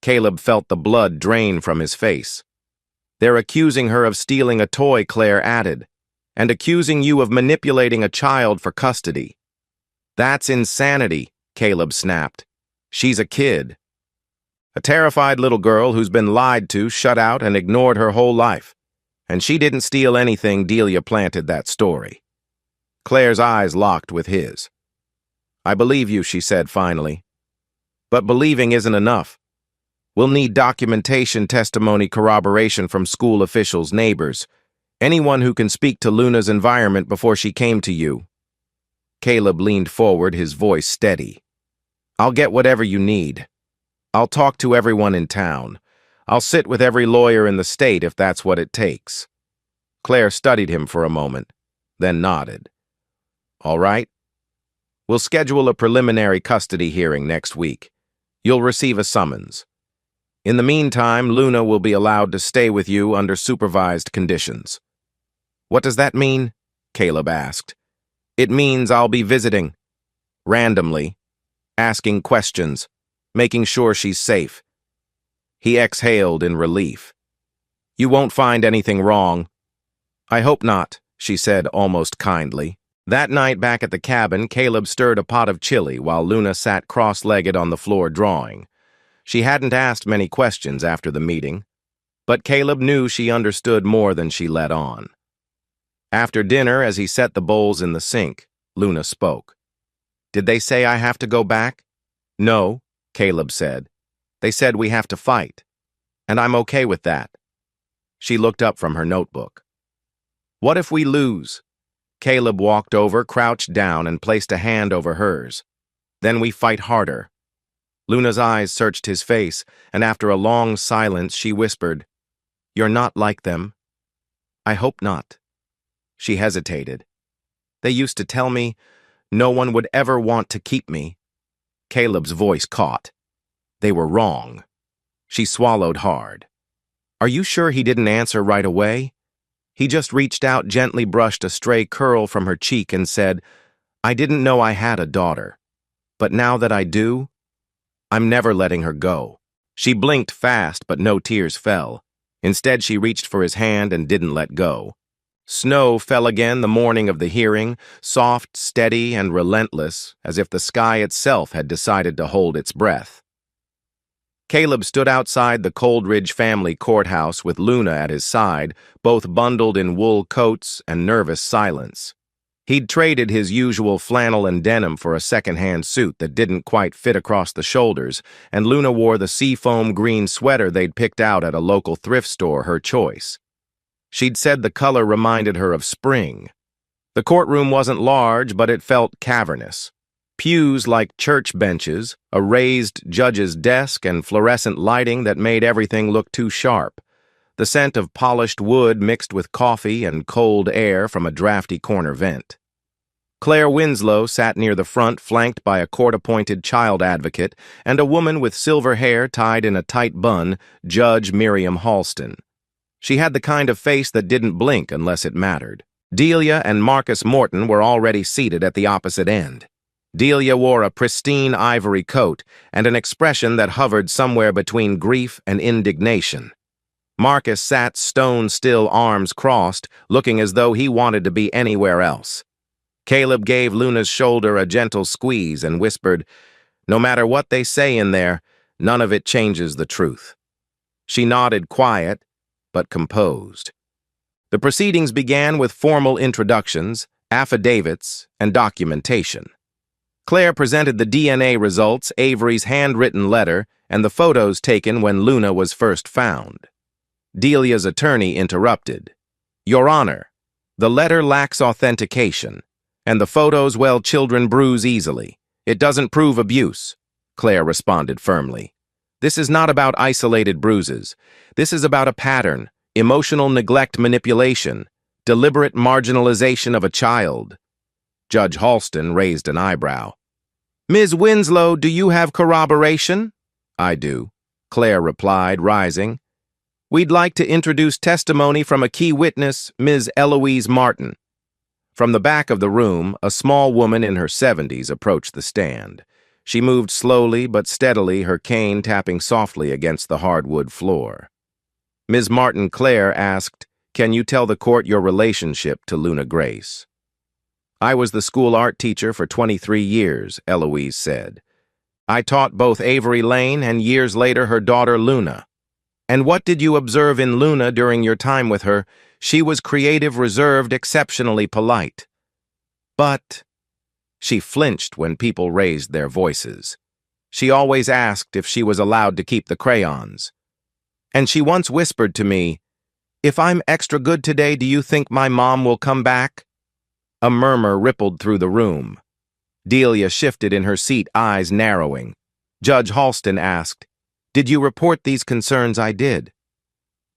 Speaker 1: Caleb felt the blood drain from his face. "They're accusing her of stealing a toy," Claire added, "and accusing you of manipulating a child for custody." "That's insanity," Caleb snapped. "She's a kid. A terrified little girl who's been lied to, shut out, and ignored her whole life. And she didn't steal anything. Delia planted that story." Claire's eyes locked with his. "I believe you," she said finally. "But believing isn't enough. We'll need documentation, testimony, corroboration from school officials, neighbors, anyone who can speak to Luna's environment before she came to you." Caleb leaned forward, his voice steady. "I'll get whatever you need. I'll talk to everyone in town. I'll sit with every lawyer in the state if that's what it takes." Claire studied him for a moment, then nodded. all right? We'll schedule a preliminary custody hearing next week. You'll receive a summons. In the meantime, Luna will be allowed to stay with you under supervised conditions. What does that mean? Caleb asked. It means I'll be visiting, randomly, asking questions, making sure she's safe. He exhaled in relief. You won't find anything wrong. I hope not, she said almost kindly. That night back at the cabin, Caleb stirred a pot of chili while Luna sat cross-legged on the floor drawing. She hadn't asked many questions after the meeting, but Caleb knew she understood more than she let on. After dinner, as he set the bowls in the sink, Luna spoke. Did they say I have to go back? No, Caleb said. They said we have to fight, and I'm okay with that. She looked up from her notebook. What if we lose? Caleb walked over, crouched down, and placed a hand over hers. Then we fight harder. Luna's eyes searched his face, and after a long silence, she whispered, You're not like them. I hope not. She hesitated. They used to tell me no one would ever want to keep me. Caleb's voice caught. They were wrong. She swallowed hard. Are you sure he didn't answer right away? He just reached out, gently brushed a stray curl from her cheek and said, I didn't know I had a daughter. But now that I do, I'm never letting her go. She blinked fast, but no tears fell. Instead, she reached for his hand and didn't let go. Snow fell again the morning of the hearing, soft, steady, and relentless, as if the sky itself had decided to hold its breath. Caleb stood outside the Coldridge family courthouse with Luna at his side, both bundled in wool coats and nervous silence. He'd traded his usual flannel and denim for a second-hand suit that didn't quite fit across the shoulders, and Luna wore the seafoam green sweater they'd picked out at a local thrift store, her choice. She'd said the color reminded her of spring. The courtroom wasn't large, but it felt cavernous. Pews like church benches, a raised judge's desk, and fluorescent lighting that made everything look too sharp. The scent of polished wood mixed with coffee and cold air from a drafty corner vent. Claire Winslow sat near the front, flanked by a court-appointed child advocate and a woman with silver hair tied in a tight bun, Judge Miriam Halston. She had the kind of face that didn't blink unless it mattered. Delia and Marcus Morton were already seated at the opposite end. Delia wore a pristine ivory coat and an expression that hovered somewhere between grief and indignation. Marcus sat stone-still, arms crossed, looking as though he wanted to be anywhere else. Caleb gave Luna's shoulder a gentle squeeze and whispered, No matter what they say in there, none of it changes the truth. She nodded, quiet, but composed. The proceedings began with formal introductions, affidavits, and documentation. Claire presented the DNA results, Avery's handwritten letter, and the photos taken when Luna was first found. Delia's attorney interrupted. Your Honor, the letter lacks authentication, and the photos, well, children bruise easily. It doesn't prove abuse, Claire responded firmly. This is not about isolated bruises. This is about a pattern, emotional neglect, manipulation, deliberate marginalization of a child. Judge Halston raised an eyebrow. Ms. Winslow, do you have corroboration? I do, Claire replied, rising. We'd like to introduce testimony from a key witness, Ms. Eloise Martin. From the back of the room, a small woman in her 70s approached the stand. She moved slowly but steadily, her cane tapping softly against the hardwood floor. Ms. Martin, Claire asked, Can you tell the court your relationship to Luna Grace? I was the school art teacher for 23 years, Eloise said. I taught both Avery Lane and years later her daughter Luna. And what did you observe in Luna during your time with her? She was creative, reserved, exceptionally polite. But she flinched when people raised their voices. She always asked if she was allowed to keep the crayons. And she once whispered to me, If I'm extra good today, do you think my mom will come back? A murmur rippled through the room. Delia shifted in her seat, eyes narrowing. Judge Halston asked, Did you report these concerns? I did.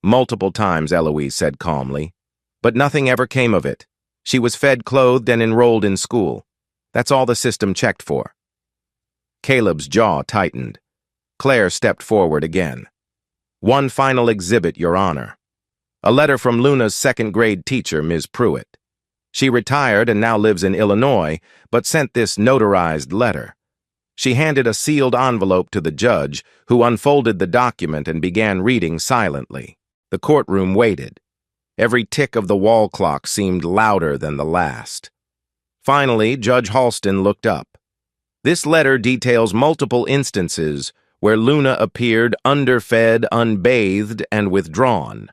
Speaker 1: Multiple times, Eloise said calmly. But nothing ever came of it. She was fed, clothed, and enrolled in school. That's all the system checked for. Caleb's jaw tightened. Claire stepped forward again. One final exhibit, Your Honor. A letter from Luna's second-grade teacher, Ms. Pruitt. She retired and now lives in Illinois, but sent this notarized letter. She handed a sealed envelope to the judge, who unfolded the document and began reading silently. The courtroom waited. Every tick of the wall clock seemed louder than the last. Finally, Judge Halston looked up. This letter details multiple instances where Luna appeared underfed, unbathed, and withdrawn.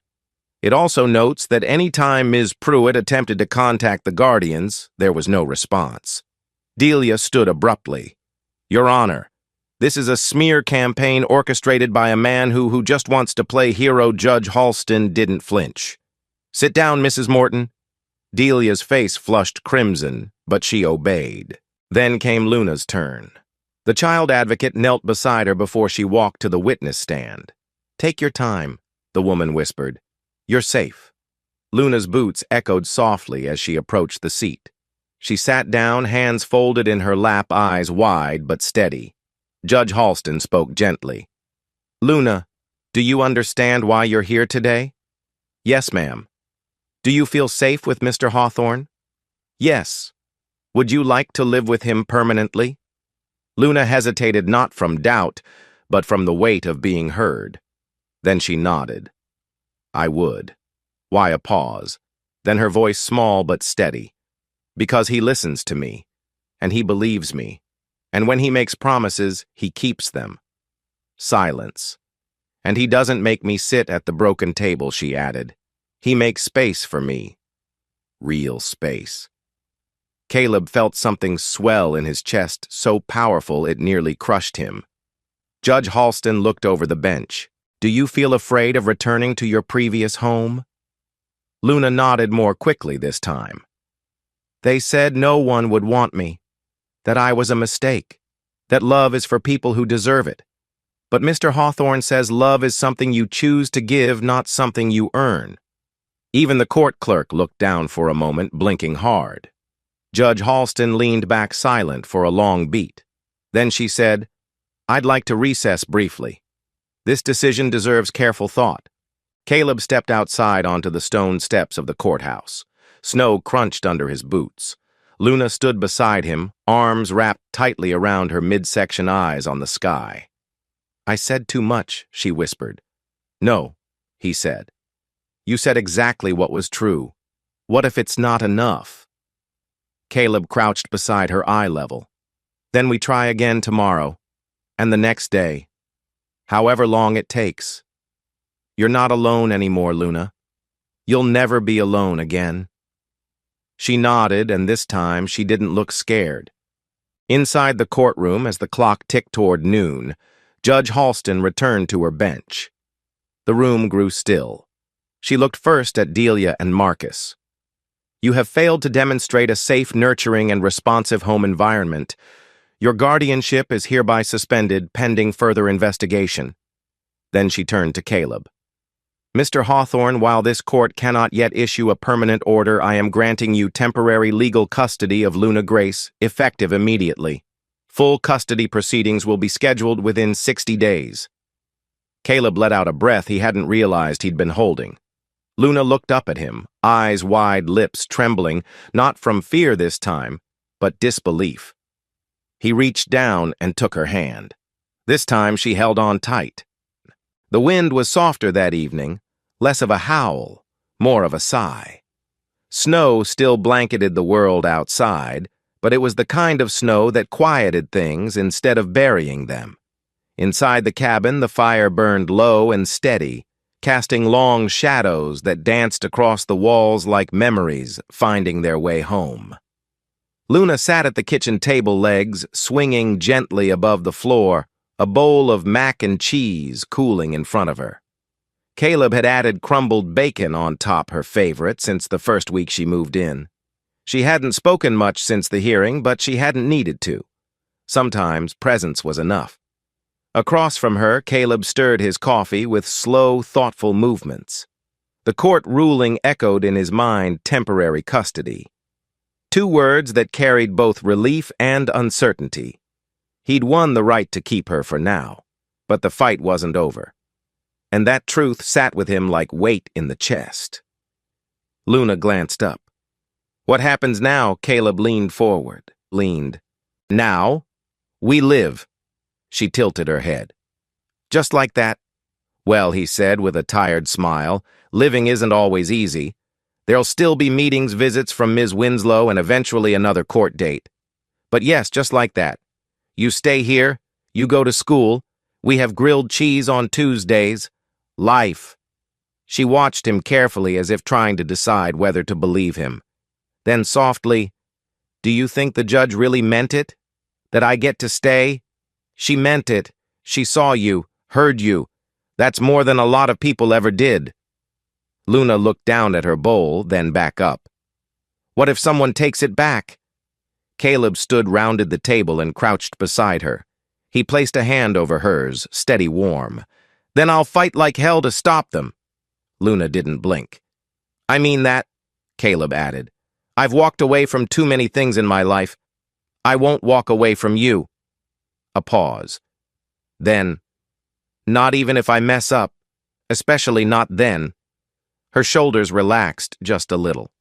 Speaker 1: It also notes that any time Ms. Pruitt attempted to contact the guardians, there was no response. Delia stood abruptly. Your Honor, this is a smear campaign orchestrated by a man who just wants to play hero. Judge Halston didn't flinch. Sit down, Mrs. Morton. Delia's face flushed crimson, but she obeyed. Then came Luna's turn. The child advocate knelt beside her before she walked to the witness stand. Take your time, the woman whispered. You're safe. Luna's boots echoed softly as she approached the seat. She sat down, hands folded in her lap, eyes wide but steady. Judge Halston spoke gently. Luna, do you understand why you're here today? Yes, ma'am. Do you feel safe with Mr. Hawthorne? Yes. Would you like to live with him permanently? Luna hesitated, not from doubt, but from the weight of being heard. Then she nodded. I would. Why a pause? Then her voice small but steady. Because he listens to me, and he believes me, and when he makes promises, he keeps them. Silence. And he doesn't make me sit at the broken table, she added. He makes space for me. Real space. Caleb felt something swell in his chest, so powerful it nearly crushed him. Judge Halston looked over the bench. Do you feel afraid of returning to your previous home? Luna nodded more quickly this time. They said no one would want me, that I was a mistake, that love is for people who deserve it. But Mr. Hawthorne says love is something you choose to give, not something you earn. Even the court clerk looked down for a moment, blinking hard. Judge Halston leaned back silent for a long beat. Then she said, I'd like to recess briefly. This decision deserves careful thought. Caleb stepped outside onto the stone steps of the courthouse. Snow crunched under his boots. Luna stood beside him, arms wrapped tightly around her midsection, eyes on the sky. I said too much, she whispered. No, he said. You said exactly what was true. What if it's not enough? Caleb crouched beside her, eye level. Then we try again tomorrow, and the next day. However long it takes. You're not alone anymore, Luna. You'll never be alone again. She nodded, and this time she didn't look scared. Inside the courtroom, as the clock ticked toward noon, Judge Halston returned to her bench. The room grew still. She looked first at Delia and Marcus. You have failed to demonstrate a safe, nurturing, and responsive home environment. Your guardianship is hereby suspended pending further investigation. Then she turned to Caleb. Mr. Hawthorne, while this court cannot yet issue a permanent order, I am granting you temporary legal custody of Luna Grace, effective immediately. Full custody proceedings will be scheduled within 60 days. Caleb let out a breath he hadn't realized he'd been holding. Luna looked up at him, eyes wide, lips trembling, not from fear this time, but disbelief. He reached down and took her hand. This time she held on tight. The wind was softer that evening, less of a howl, more of a sigh. Snow still blanketed the world outside, but it was the kind of snow that quieted things instead of burying them. Inside the cabin, the fire burned low and steady, casting long shadows that danced across the walls like memories finding their way home. Luna sat at the kitchen table, legs swinging gently above the floor, a bowl of mac and cheese cooling in front of her. Caleb had added crumbled bacon on top, her favorite, since the first week she moved in. She hadn't spoken much since the hearing, but she hadn't needed to. Sometimes presence was enough. Across from her, Caleb stirred his coffee with slow, thoughtful movements. The court ruling echoed in his mind, temporary custody. Two words that carried both relief and uncertainty. He'd won the right to keep her for now, but the fight wasn't over. And that truth sat with him like weight in the chest. Luna glanced up. What happens now? Caleb leaned forward. Now? We live. She tilted her head. Just like that? Well, he said with a tired smile, living isn't always easy. There'll still be meetings, visits from Ms. Winslow, and eventually another court date. But yes, just like that. You stay here, you go to school, we have grilled cheese on Tuesdays. Life. She watched him carefully as if trying to decide whether to believe him. Then softly, "Do you think the judge really meant it? That I get to stay?" "She meant it. She saw you, heard you. That's more than a lot of people ever did." Luna looked down at her bowl, then back up. "What if someone takes it back?" Caleb stood rounded the table and crouched beside her. He placed a hand over hers, steady warm. "Then I'll fight like hell to stop them." Luna didn't blink. "I mean that," Caleb added. "I've walked away from too many things in my life. I won't walk away from you." A pause. Then, "Not even if I mess up, especially not then." Her shoulders relaxed just a little.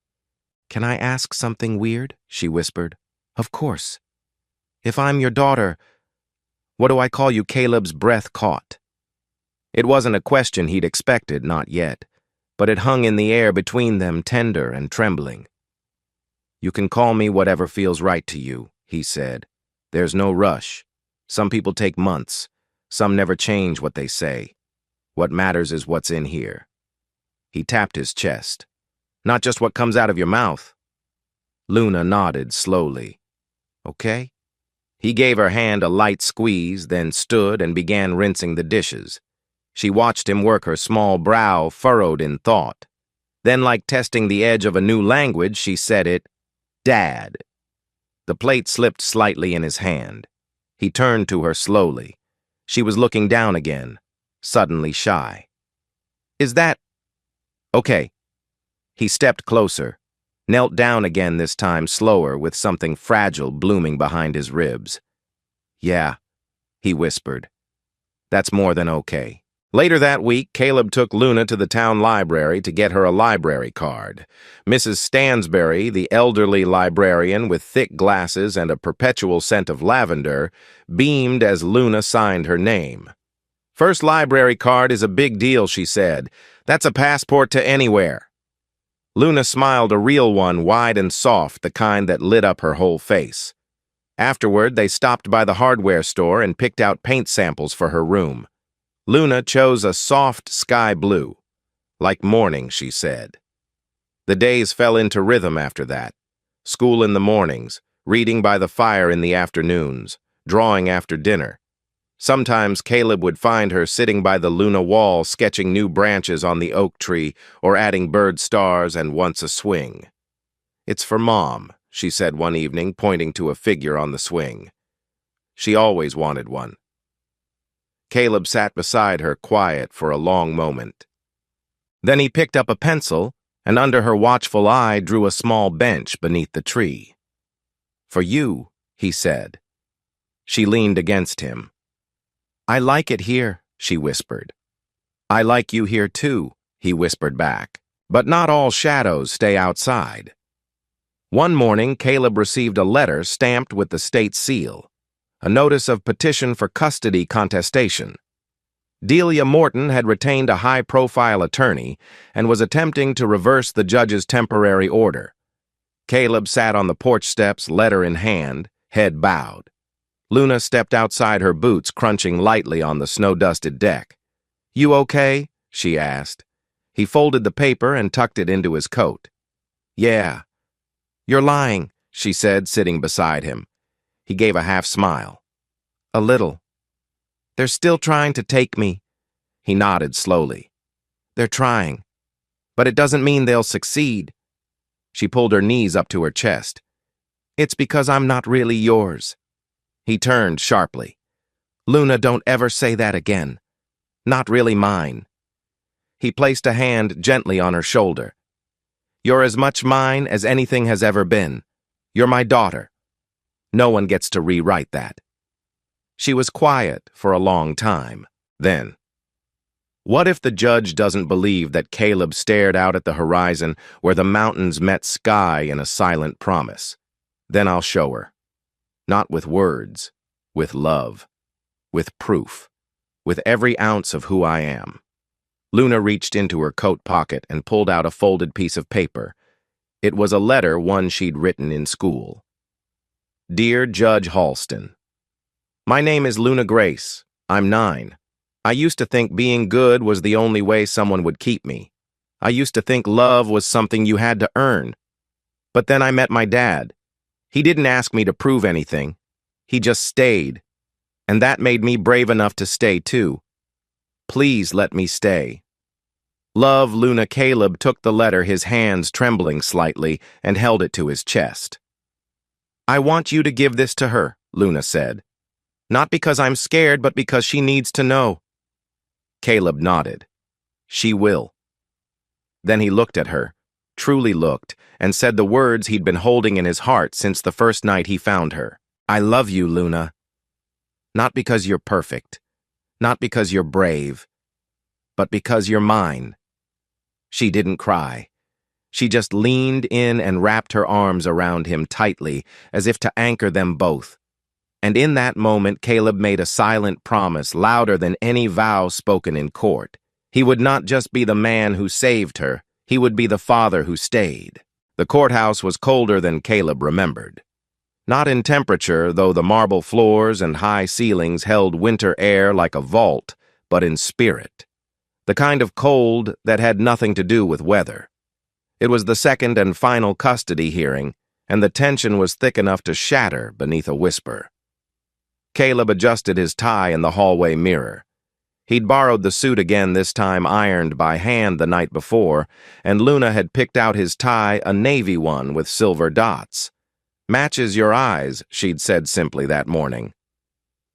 Speaker 1: "Can I ask something weird?" she whispered. "Of course. If I'm your daughter, what do I call you?" Caleb's breath caught. It wasn't a question he'd expected, not yet, but it hung in the air between them, tender and trembling. "You can call me whatever feels right to you," he said. "There's no rush. Some people take months. Some never change what they say. What matters is what's in here." He tapped his chest. "Not just what comes out of your mouth." Luna nodded slowly. "Okay?" He gave her hand a light squeeze, then stood and began rinsing the dishes. She watched him work her small brow furrowed in thought. Then, like testing the edge of a new language, she said it, "Dad." The plate slipped slightly in his hand. He turned to her slowly. She was looking down again, suddenly shy. "Is that okay?" He stepped closer, knelt down again, this time slower, with something fragile blooming behind his ribs. "Yeah," he whispered. "That's more than okay." Later that week, Caleb took Luna to the town library to get her a library card. Mrs. Stansbury, the elderly librarian with thick glasses and a perpetual scent of lavender, beamed as Luna signed her name. "First library card is a big deal," she said. "That's a passport to anywhere." Luna smiled, a real one, wide and soft, the kind that lit up her whole face. Afterward, they stopped by the hardware store and picked out paint samples for her room. Luna chose a soft sky blue. "Like morning," she said. The days fell into rhythm after that. School in the mornings, reading by the fire in the afternoons, drawing after dinner. Sometimes Caleb would find her sitting by the Luna wall sketching new branches on the oak tree or adding bird stars and once a swing. "It's for Mom," she said one evening, pointing to a figure on the swing. She always wanted one. Caleb sat beside her, quiet, for a long moment. Then he picked up a pencil and under her watchful eye drew a small bench beneath the tree. "For you," he said. She leaned against him. "I like it here," she whispered. "I like you here too," he whispered back. "But not all shadows stay outside." One morning, Caleb received a letter stamped with the state seal. A notice of petition for custody contestation. Delia Morton had retained a high-profile attorney and was attempting to reverse the judge's temporary order. Caleb sat on the porch steps, letter in hand, head bowed. Luna stepped outside her boots, crunching lightly on the snow-dusted deck. "You okay?" she asked. He folded the paper and tucked it into his coat. "Yeah." "You're lying," she said, sitting beside him. He gave a half-smile. "A little." "They're still trying to take me." He nodded slowly. "They're trying. But it doesn't mean they'll succeed." She pulled her knees up to her chest. "It's because I'm not really yours." He turned sharply. "Luna, don't ever say that again. Not really mine." He placed a hand gently on her shoulder. "You're as much mine as anything has ever been." You're my daughter. No one gets to rewrite that." She was quiet for a long time. Then, "What if the judge doesn't believe that Caleb stared out at the horizon where the mountains met sky in a silent promise? Then I'll show her. Not with words, with love, with proof, with every ounce of who I am." Luna reached into her coat pocket and pulled out a folded piece of paper. It was a letter, one she'd written in school. "Dear Judge Halston, my name is Luna Grace. I'm 9. I used to think being good was the only way someone would keep me. I used to think love was something you had to earn. But then I met my dad. He didn't ask me to prove anything. He just stayed. And that made me brave enough to stay too. Please let me stay. Love, Luna." Caleb took the letter, his hands trembling slightly, and held it to his chest. "I want you to give this to her," Luna said. "Not because I'm scared, but because she needs to know." Caleb nodded. "She will." Then he looked at her, truly looked, and said the words he'd been holding in his heart since the first night he found her. "I love you, Luna. Not because you're perfect, not because you're brave, but because you're mine." She didn't cry. She just leaned in and wrapped her arms around him tightly, as if to anchor them both. And in that moment, Caleb made a silent promise, louder than any vow spoken in court. He would not just be the man who saved her, he would be the father who stayed. The courthouse was colder than Caleb remembered. Not in temperature, though the marble floors and high ceilings held winter air like a vault, but in spirit. The kind of cold that had nothing to do with weather. It was the second and final custody hearing, and the tension was thick enough to shatter beneath a whisper. Caleb adjusted his tie in the hallway mirror. He'd borrowed the suit again, this time ironed by hand the night before, and Luna had picked out his tie, a navy one with silver dots. "Matches your eyes," she'd said simply that morning.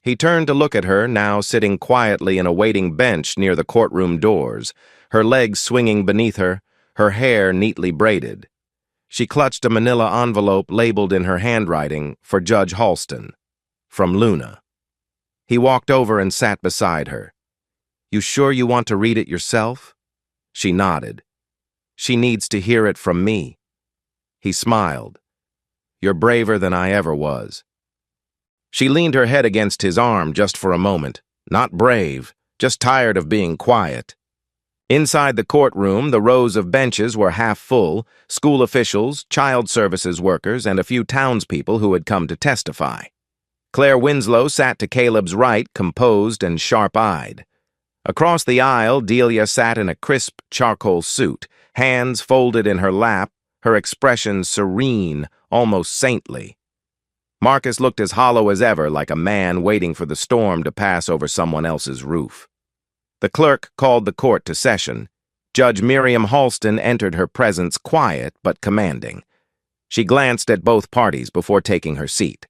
Speaker 1: He turned to look at her, now sitting quietly in a waiting bench near the courtroom doors, her legs swinging beneath her, her hair neatly braided. She clutched a manila envelope labeled in her handwriting for Judge Halston. From Luna. He walked over and sat beside her. "You sure you want to read it yourself?" She nodded. "She needs to hear it from me." He smiled. "You're braver than I ever was." She leaned her head against his arm just for a moment. Not brave, just tired of being quiet. Inside the courtroom, the rows of benches were half full, school officials, child services workers, and a few townspeople who had come to testify. Claire Winslow sat to Caleb's right, composed and sharp-eyed. Across the aisle, Delia sat in a crisp charcoal suit, hands folded in her lap, her expression serene, almost saintly. Marcus looked as hollow as ever, like a man waiting for the storm to pass over someone else's roof. The clerk called the court to session. Judge Miriam Halston entered her presence quiet but commanding. She glanced at both parties before taking her seat.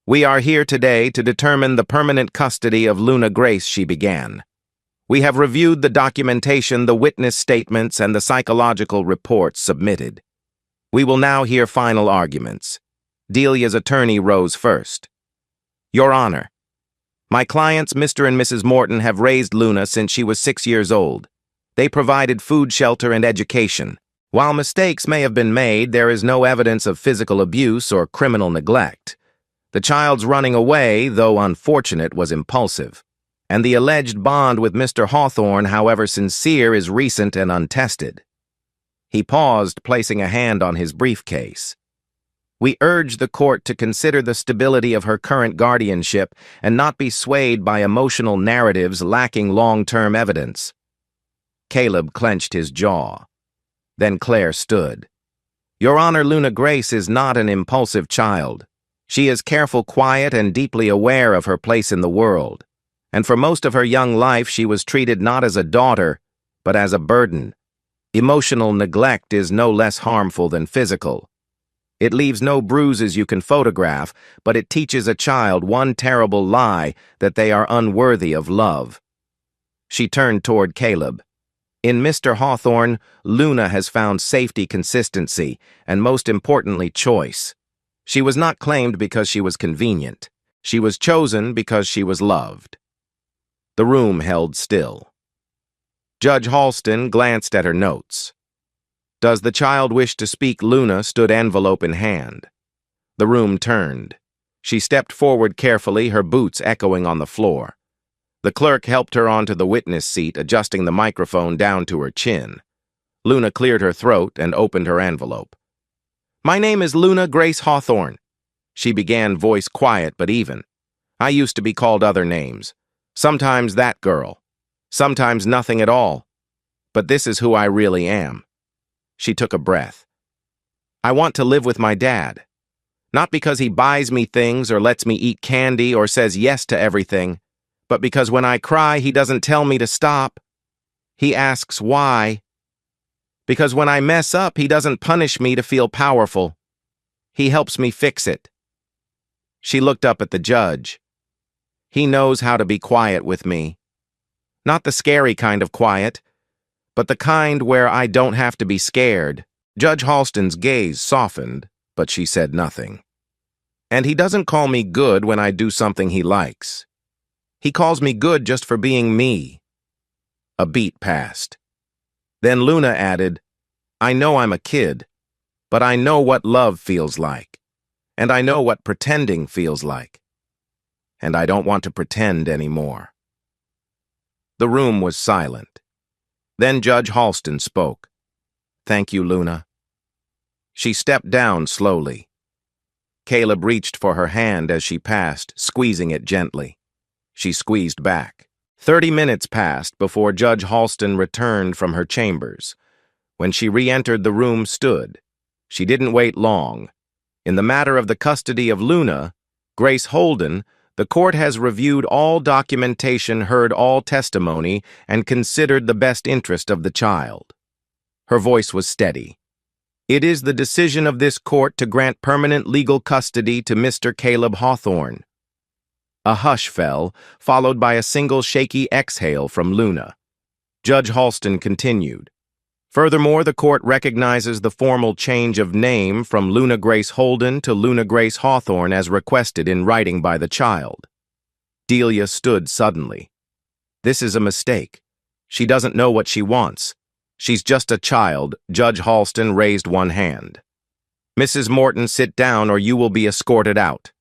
Speaker 1: "We are here today to determine the permanent custody of Luna Grace," she began. "We have reviewed the documentation, the witness statements, and the psychological reports submitted. We will now hear final arguments." Delia's attorney rose first. "Your Honor, my clients, Mr. and Mrs. Morton, have raised Luna since she was 6 years old. They provided food, shelter, and education. While mistakes may have been made, there is no evidence of physical abuse or criminal neglect. The child's running away, though unfortunate, was impulsive. And the alleged bond with Mr. Hawthorne, however sincere, is recent and untested." He paused, placing a hand on his briefcase. "We urge the court to consider the stability of her current guardianship and not be swayed by emotional narratives lacking long-term evidence." Caleb clenched his jaw. Then Claire stood. "Your Honor, Luna Grace is not an impulsive child. She is careful, quiet, and deeply aware of her place in the world. And for most of her young life, she was treated not as a daughter, but as a burden. Emotional neglect is no less harmful than physical. It leaves no bruises you can photograph, but it teaches a child one terrible lie, that they are unworthy of love." She turned toward Caleb. "In Mr. Hawthorne, Luna has found safety, consistency, and most importantly, choice. She was not claimed because she was convenient. She was chosen because she was loved. The room held still. Judge Halston glanced at her notes. "Does the child wish to speak?" Luna stood envelope in hand. The room turned. She stepped forward carefully, her boots echoing on the floor. The clerk helped her onto the witness seat, adjusting the microphone down to her chin. Luna cleared her throat and opened her envelope. "My name is Luna Grace Hawthorne," she began, voice quiet but even. "I used to be called other names. Sometimes that girl. Sometimes nothing at all. But this is who I really am." She took a breath. "I want to live with my dad. Not because he buys me things or lets me eat candy or says yes to everything, but because when I cry, he doesn't tell me to stop. He asks why. Because when I mess up, he doesn't punish me to feel powerful. He helps me fix it." She looked up at the judge. "He knows how to be quiet with me. Not the scary kind of quiet, but the kind where I don't have to be scared." Judge Halston's gaze softened, but she said nothing. "And he doesn't call me good when I do something he likes. He calls me good just for being me." A beat passed. Then Luna added, "I know I'm a kid, but I know what love feels like, and I know what pretending feels like, and I don't want to pretend anymore." The room was silent. Then Judge Halston spoke. "Thank you, Luna." She stepped down slowly. Caleb reached for her hand as she passed, squeezing it gently. She squeezed back. 30 minutes passed before Judge Halston returned from her chambers. When she re-entered, the room stood. She didn't wait long. In the matter of the custody of Luna, Grace Holden, the court has reviewed all documentation, heard all testimony, and considered the best interest of the child. Her voice was steady. "It is the decision of this court to grant permanent legal custody to Mr. Caleb Hawthorne." A hush fell, followed by a single shaky exhale from Luna. Judge Halston continued. "Furthermore, the court recognizes the formal change of name from Luna Grace Holden to Luna Grace Hawthorne as requested in writing by the child." Delia stood suddenly. "This is a mistake. She doesn't know what she wants. She's just a child." Judge Halston raised one hand. "Mrs. Morton, sit down or you will be escorted out."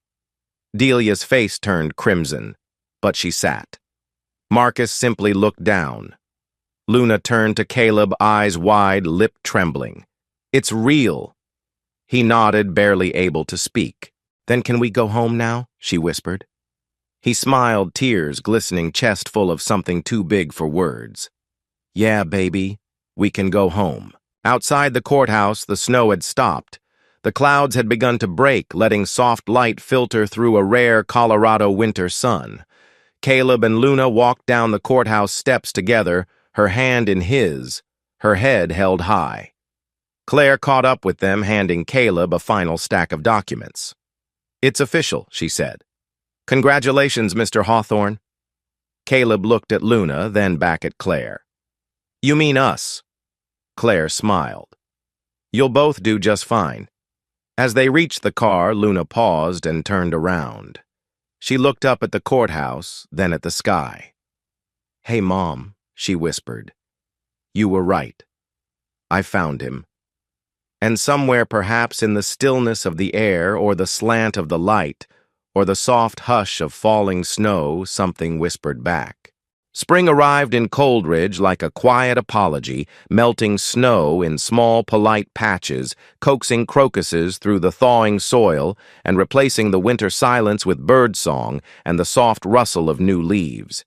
Speaker 1: Delia's face turned crimson, but she sat. Marcus simply looked down. Luna turned to Caleb, eyes wide, lip trembling. "It's real." He nodded, barely able to speak. "Then can we go home now?" she whispered. He smiled, tears glistening, chest full of something too big for words. "Yeah, baby, we can go home." Outside the courthouse, the snow had stopped. The clouds had begun to break, letting soft light filter through a rare Colorado winter sun. Caleb and Luna walked down the courthouse steps together, her hand in his, her head held high. Claire caught up with them, handing Caleb a final stack of documents. "It's official," she said. "Congratulations, Mr. Hawthorne." Caleb looked at Luna, then back at Claire. "You mean us?" Claire smiled. "You'll both do just fine." As they reached the car, Luna paused and turned around. She looked up at the courthouse, then at the sky. "Hey, Mom," she whispered. "You were right. I found him." And somewhere, perhaps in the stillness of the air, or the slant of the light, or the soft hush of falling snow, something whispered back. Spring arrived in Coldridge like a quiet apology, melting snow in small, polite patches, coaxing crocuses through the thawing soil, and replacing the winter silence with birdsong and the soft rustle of new leaves.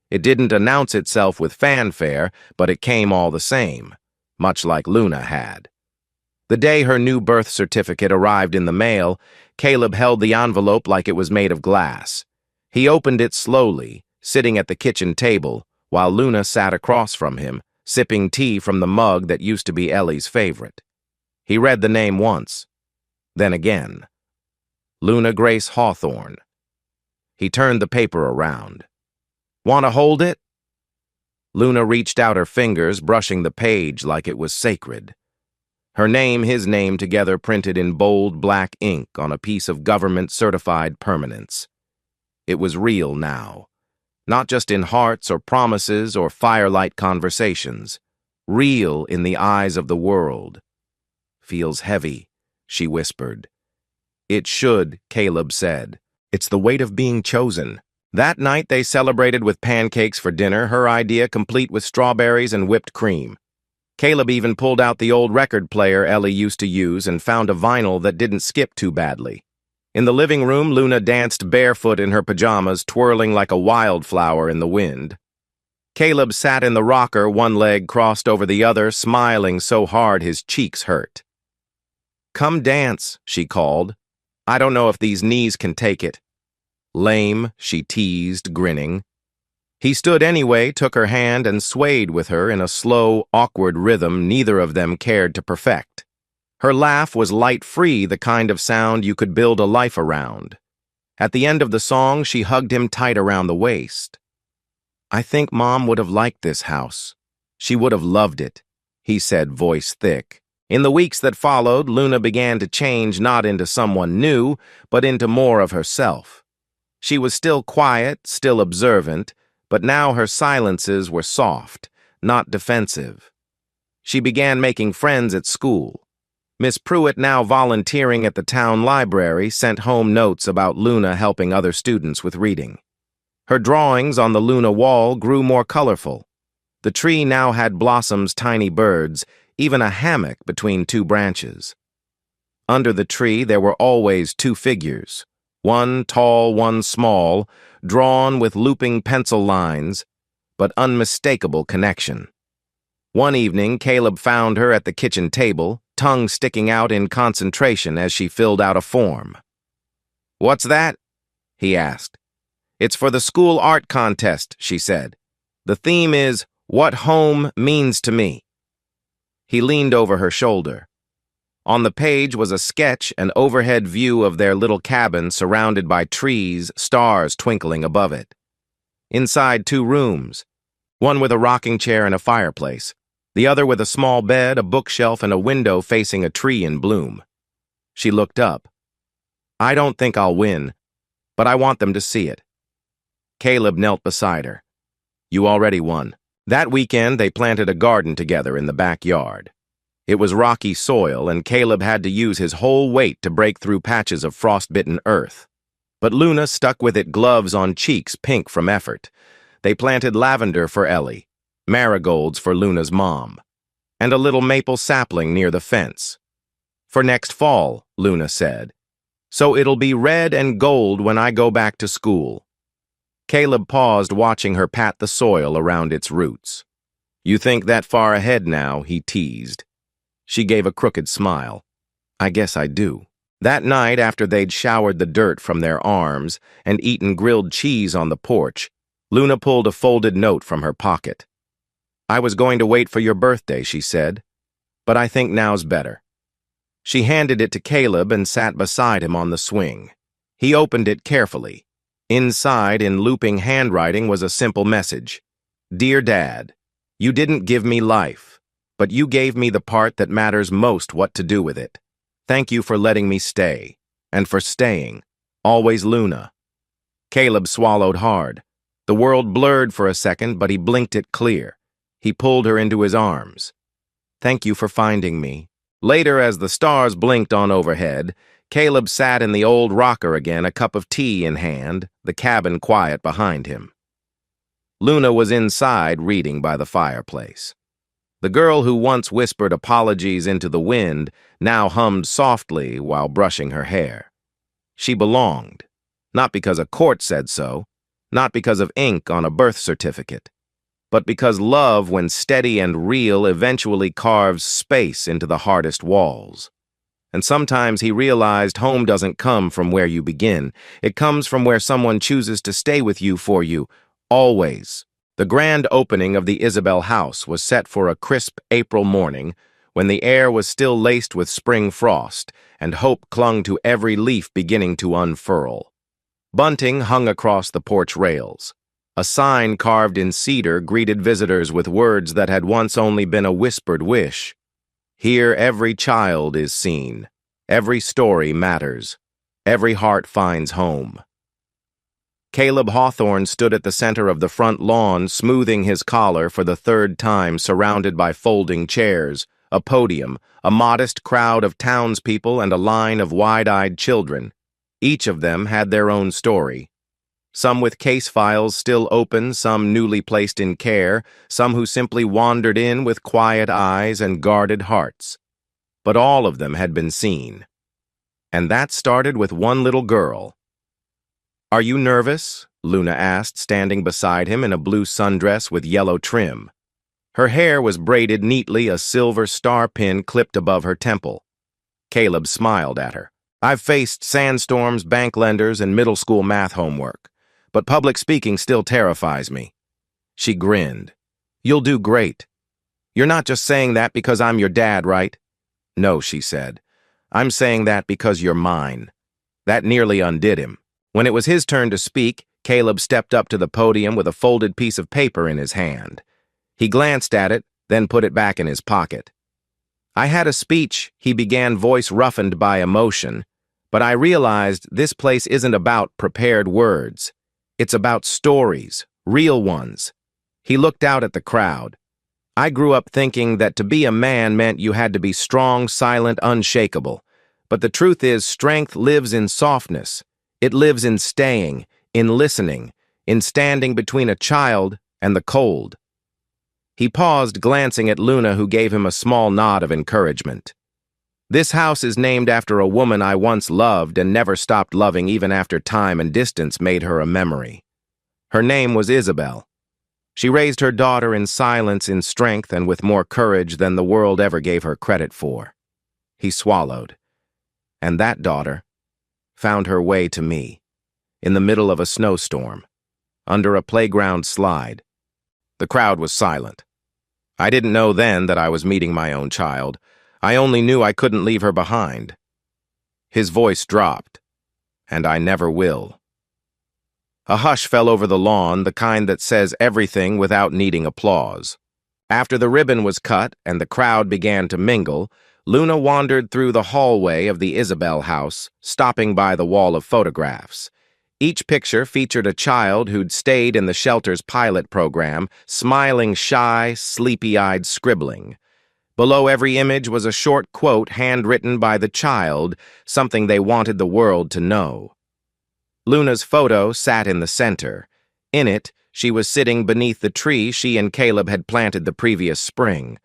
Speaker 1: It didn't announce itself with fanfare, but it came all the same, much like Luna had. The day her new birth certificate arrived in the mail, Caleb held the envelope like it was made of glass. He opened it slowly, sitting at the kitchen table, while Luna sat across from him, sipping tea from the mug that used to be Ellie's favorite. He read the name once, then again. Luna Grace Hawthorne. He turned the paper around. "Want to hold it?" Luna reached out her fingers, brushing the page like it was sacred. Her name, his name together printed in bold black ink on a piece of government-certified permanence. It was real now, not just in hearts or promises or firelight conversations, real in the eyes of the world. "Feels heavy," she whispered. "It should," Caleb said. "It's the weight of being chosen." That night they celebrated with pancakes for dinner, her idea complete with strawberries and whipped cream. Caleb even pulled out the old record player Ellie used to use and found a vinyl that didn't skip too badly. In the living room, Luna danced barefoot in her pajamas, twirling like a wildflower in the wind. Caleb sat in the rocker, one leg crossed over the other, smiling so hard his cheeks hurt. "Come dance," she called. "I don't know if these knees can take it." "Lame," she teased, grinning. He stood anyway, took her hand, and swayed with her in a slow, awkward rhythm neither of them cared to perfect. Her laugh was light-free, the kind of sound you could build a life around. At the end of the song, she hugged him tight around the waist. "I think Mom would have liked this house. She would have loved it," he said, voice thick. In the weeks that followed, Luna began to change not into someone new, but into more of herself. She was still quiet, still observant, but now her silences were soft, not defensive. She began making friends at school. Miss Pruitt, now volunteering at the town library, sent home notes about Luna helping other students with reading. Her drawings on the Luna wall grew more colorful. The tree now had blossoms, tiny birds, even a hammock between two branches. Under the tree there were always two figures, one tall, one small, drawn with looping pencil lines, but unmistakable connection. One evening, Caleb found her at the kitchen table, tongue sticking out in concentration as she filled out a form. "What's that?" he asked. "It's for the school art contest," she said. "The theme is, 'What Home Means to Me.'" He leaned over her shoulder. On the page was a sketch, an overhead view of their little cabin surrounded by trees, stars twinkling above it. Inside, two rooms, one with a rocking chair and a fireplace, the other with a small bed, a bookshelf, and a window facing a tree in bloom. She looked up. "I don't think I'll win, but I want them to see it." Caleb knelt beside her. "You already won." That weekend, they planted a garden together in the backyard. It was rocky soil, and Caleb had to use his whole weight to break through patches of frostbitten earth. But Luna stuck with it, gloves on cheeks pink from effort. They planted lavender for Ellie, marigolds for Luna's mom, and a little maple sapling near the fence. "For next fall," Luna said. "So it'll be red and gold when I go back to school." Caleb paused, watching her pat the soil around its roots. "You think that far ahead now," he teased. She gave a crooked smile. "I guess I do." That night, after they'd showered the dirt from their arms and eaten grilled cheese on the porch, Luna pulled a folded note from her pocket. "I was going to wait for your birthday," she said, "but I think now's better." She handed it to Caleb and sat beside him on the swing. He opened it carefully. Inside, in looping handwriting, was a simple message. "Dear Dad, you didn't give me life, but you gave me the part that matters most, what to do with it. Thank you for letting me stay, and for staying. Always, Luna." Caleb swallowed hard. The world blurred for a second, but he blinked it clear. He pulled her into his arms. "Thank you for finding me." Later, as the stars blinked on overhead, Caleb sat in the old rocker again, a cup of tea in hand, the cabin quiet behind him. Luna was inside, reading by the fireplace. The girl who once whispered apologies into the wind now hummed softly while brushing her hair. She belonged, not because a court said so, not because of ink on a birth certificate, but because love, when steady and real, eventually carves space into the hardest walls. And sometimes he realized home doesn't come from where you begin. It comes from where someone chooses to stay with you for you, always. The grand opening of the Isabel house was set for a crisp April morning when the air was still laced with spring frost and hope clung to every leaf beginning to unfurl. Bunting hung across the porch rails. A sign carved in cedar greeted visitors with words that had once only been a whispered wish. Here every child is seen. Every story matters. Every heart finds home. Caleb Hawthorne stood at the center of the front lawn, smoothing his collar for the third time, surrounded by folding chairs, a podium, a modest crowd of townspeople, and a line of wide-eyed children. Each of them had their own story. Some with case files still open, some newly placed in care, some who simply wandered in with quiet eyes and guarded hearts. But all of them had been seen. And that started with one little girl. "Are you nervous?" Luna asked, standing beside him in a blue sundress with yellow trim. Her hair was braided neatly, a silver star pin clipped above her temple. Caleb smiled at her. "I've faced sandstorms, bank lenders, and middle school math homework, but public speaking still terrifies me." She grinned. "You'll do great. You're not just saying that because I'm your dad, right?" "No," she said. "I'm saying that because you're mine." That nearly undid him. When it was his turn to speak, Caleb stepped up to the podium with a folded piece of paper in his hand. He glanced at it, then put it back in his pocket. "I had a speech," he began, voice roughened by emotion, "but I realized this place isn't about prepared words. It's about stories, real ones." He looked out at the crowd. "I grew up thinking that to be a man meant you had to be strong, silent, unshakable. But the truth is, strength lives in softness. It lives in staying, in listening, in standing between a child and the cold." He paused, glancing at Luna, who gave him a small nod of encouragement. "This house is named after a woman I once loved and never stopped loving even after time and distance made her a memory. Her name was Isabel. She raised her daughter in silence, in strength, and with more courage than the world ever gave her credit for." He swallowed. "And that daughter found her way to me, in the middle of a snowstorm, under a playground slide." The crowd was silent. I didn't know then that I was meeting my own child. I only knew I couldn't leave her behind. His voice dropped. "And I never will." A hush fell over the lawn, the kind that says everything without needing applause. After the ribbon was cut and the crowd began to mingle, Luna wandered through the hallway of the Isabel house, stopping by the wall of photographs. Each picture featured a child who'd stayed in the shelter's pilot program, smiling, shy, sleepy-eyed scribbling. Below every image was a short quote handwritten by the child, something they wanted the world to know. Luna's photo sat in the center. In it, she was sitting beneath the tree she and Caleb had planted the previous spring.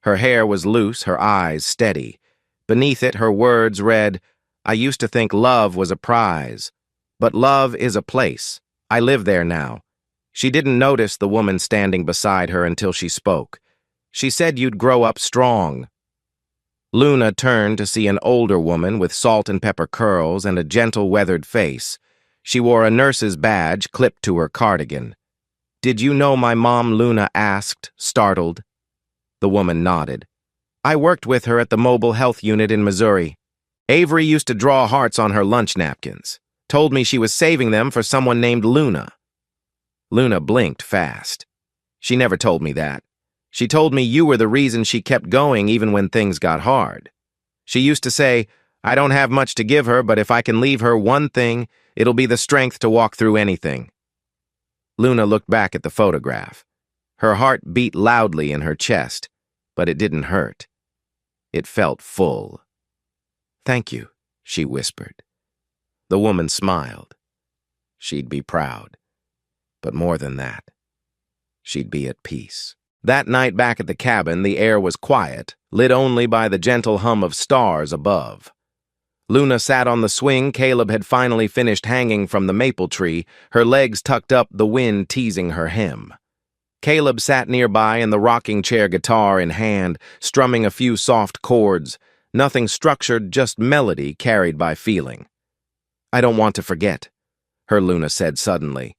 Speaker 1: Her hair was loose, her eyes steady. Beneath it, her words read, "I used to think love was a prize. But love is a place. I live there now." She didn't notice the woman standing beside her until she spoke. "She said you'd grow up strong." Luna turned to see an older woman with salt and pepper curls and a gentle, weathered face. She wore a nurse's badge clipped to her cardigan. "Did you know my mom?" Luna asked, startled. The woman nodded. "I worked with her at the mobile health unit in Missouri. Avery used to draw hearts on her lunch napkins. Told me she was saving them for someone named Luna." Luna blinked fast. "She never told me that. She told me you were the reason she kept going even when things got hard. She used to say, 'I don't have much to give her, but if I can leave her one thing, it'll be the strength to walk through anything.'" Luna looked back at the photograph. Her heart beat loudly in her chest, but it didn't hurt. It felt full. "Thank you," she whispered. The woman smiled. She'd be proud. But more than that, she'd be at peace. That night back at the cabin, the air was quiet, lit only by the gentle hum of stars above. Luna sat on the swing Caleb had finally finished hanging from the maple tree, her legs tucked up, the wind teasing her hem. Caleb sat nearby in the rocking chair, guitar in hand, strumming a few soft chords, nothing structured, just melody carried by feeling. "I don't want to forget," her Luna said suddenly.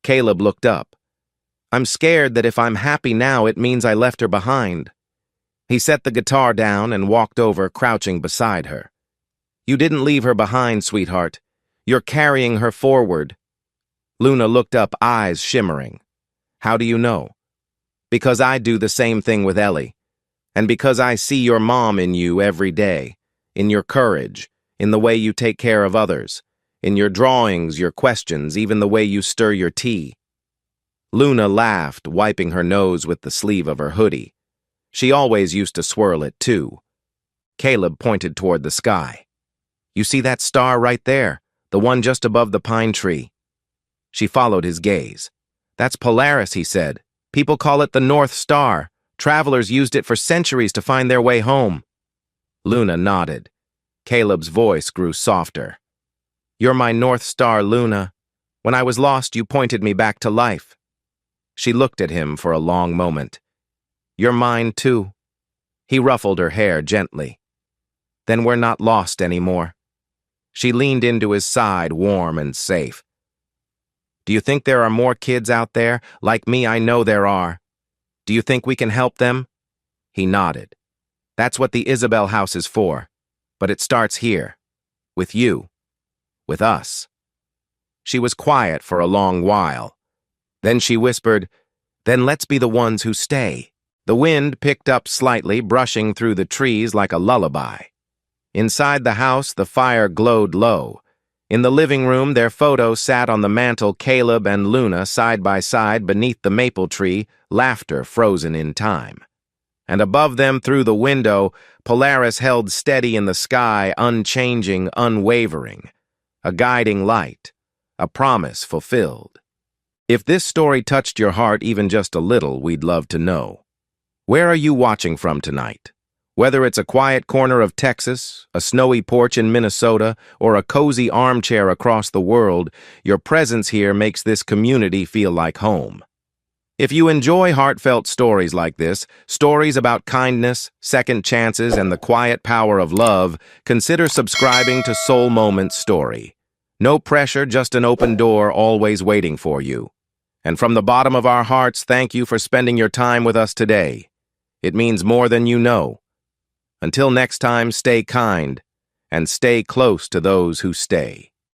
Speaker 1: Caleb looked up. "I'm scared that if I'm happy now, it means I left her behind." He set the guitar down and walked over, crouching beside her. "You didn't leave her behind, sweetheart. You're carrying her forward." Luna looked up, eyes shimmering. "How do you know?" "Because I do the same thing with Ellie. And because I see your mom in you every day, in your courage, in the way you take care of others, in your drawings, your questions, even the way you stir your tea." Luna laughed, wiping her nose with the sleeve of her hoodie. She always used to swirl it, too. Caleb pointed toward the sky. "You see that star right there, the one just above the pine tree?" She followed his gaze. "That's Polaris," he said. "People call it the North Star. Travelers used it for centuries to find their way home." Luna nodded. Caleb's voice grew softer. "You're my North Star, Luna. When I was lost, you pointed me back to life." She looked at him for a long moment. "You're mine, too." He ruffled her hair gently. "Then we're not lost anymore." She leaned into his side, warm and safe. "Do you think there are more kids out there? Like me, I know there are. Do you think we can help them?" He nodded. "That's what the Isabel house is for. But it starts here. With you. With us." She was quiet for a long while. Then she whispered, "Then let's be the ones who stay." The wind picked up slightly, brushing through the trees like a lullaby. Inside the house, the fire glowed low. In the living room, their photo sat on the mantel, Caleb and Luna side by side beneath the maple tree, laughter frozen in time. And above them, through the window, Polaris held steady in the sky, unchanging, unwavering. A guiding light, a promise fulfilled. If this story touched your heart even just a little, we'd love to know. Where are you watching from tonight? Whether it's a quiet corner of Texas, a snowy porch in Minnesota, or a cozy armchair across the world, your presence here makes this community feel like home. If you enjoy heartfelt stories like this, stories about kindness, second chances, and the quiet power of love, consider subscribing to Soul Moments Story. No pressure, just an open door always waiting for you. And from the bottom of our hearts, thank you for spending your time with us today. It means more than you know. Until next time, stay kind and stay close to those who stay.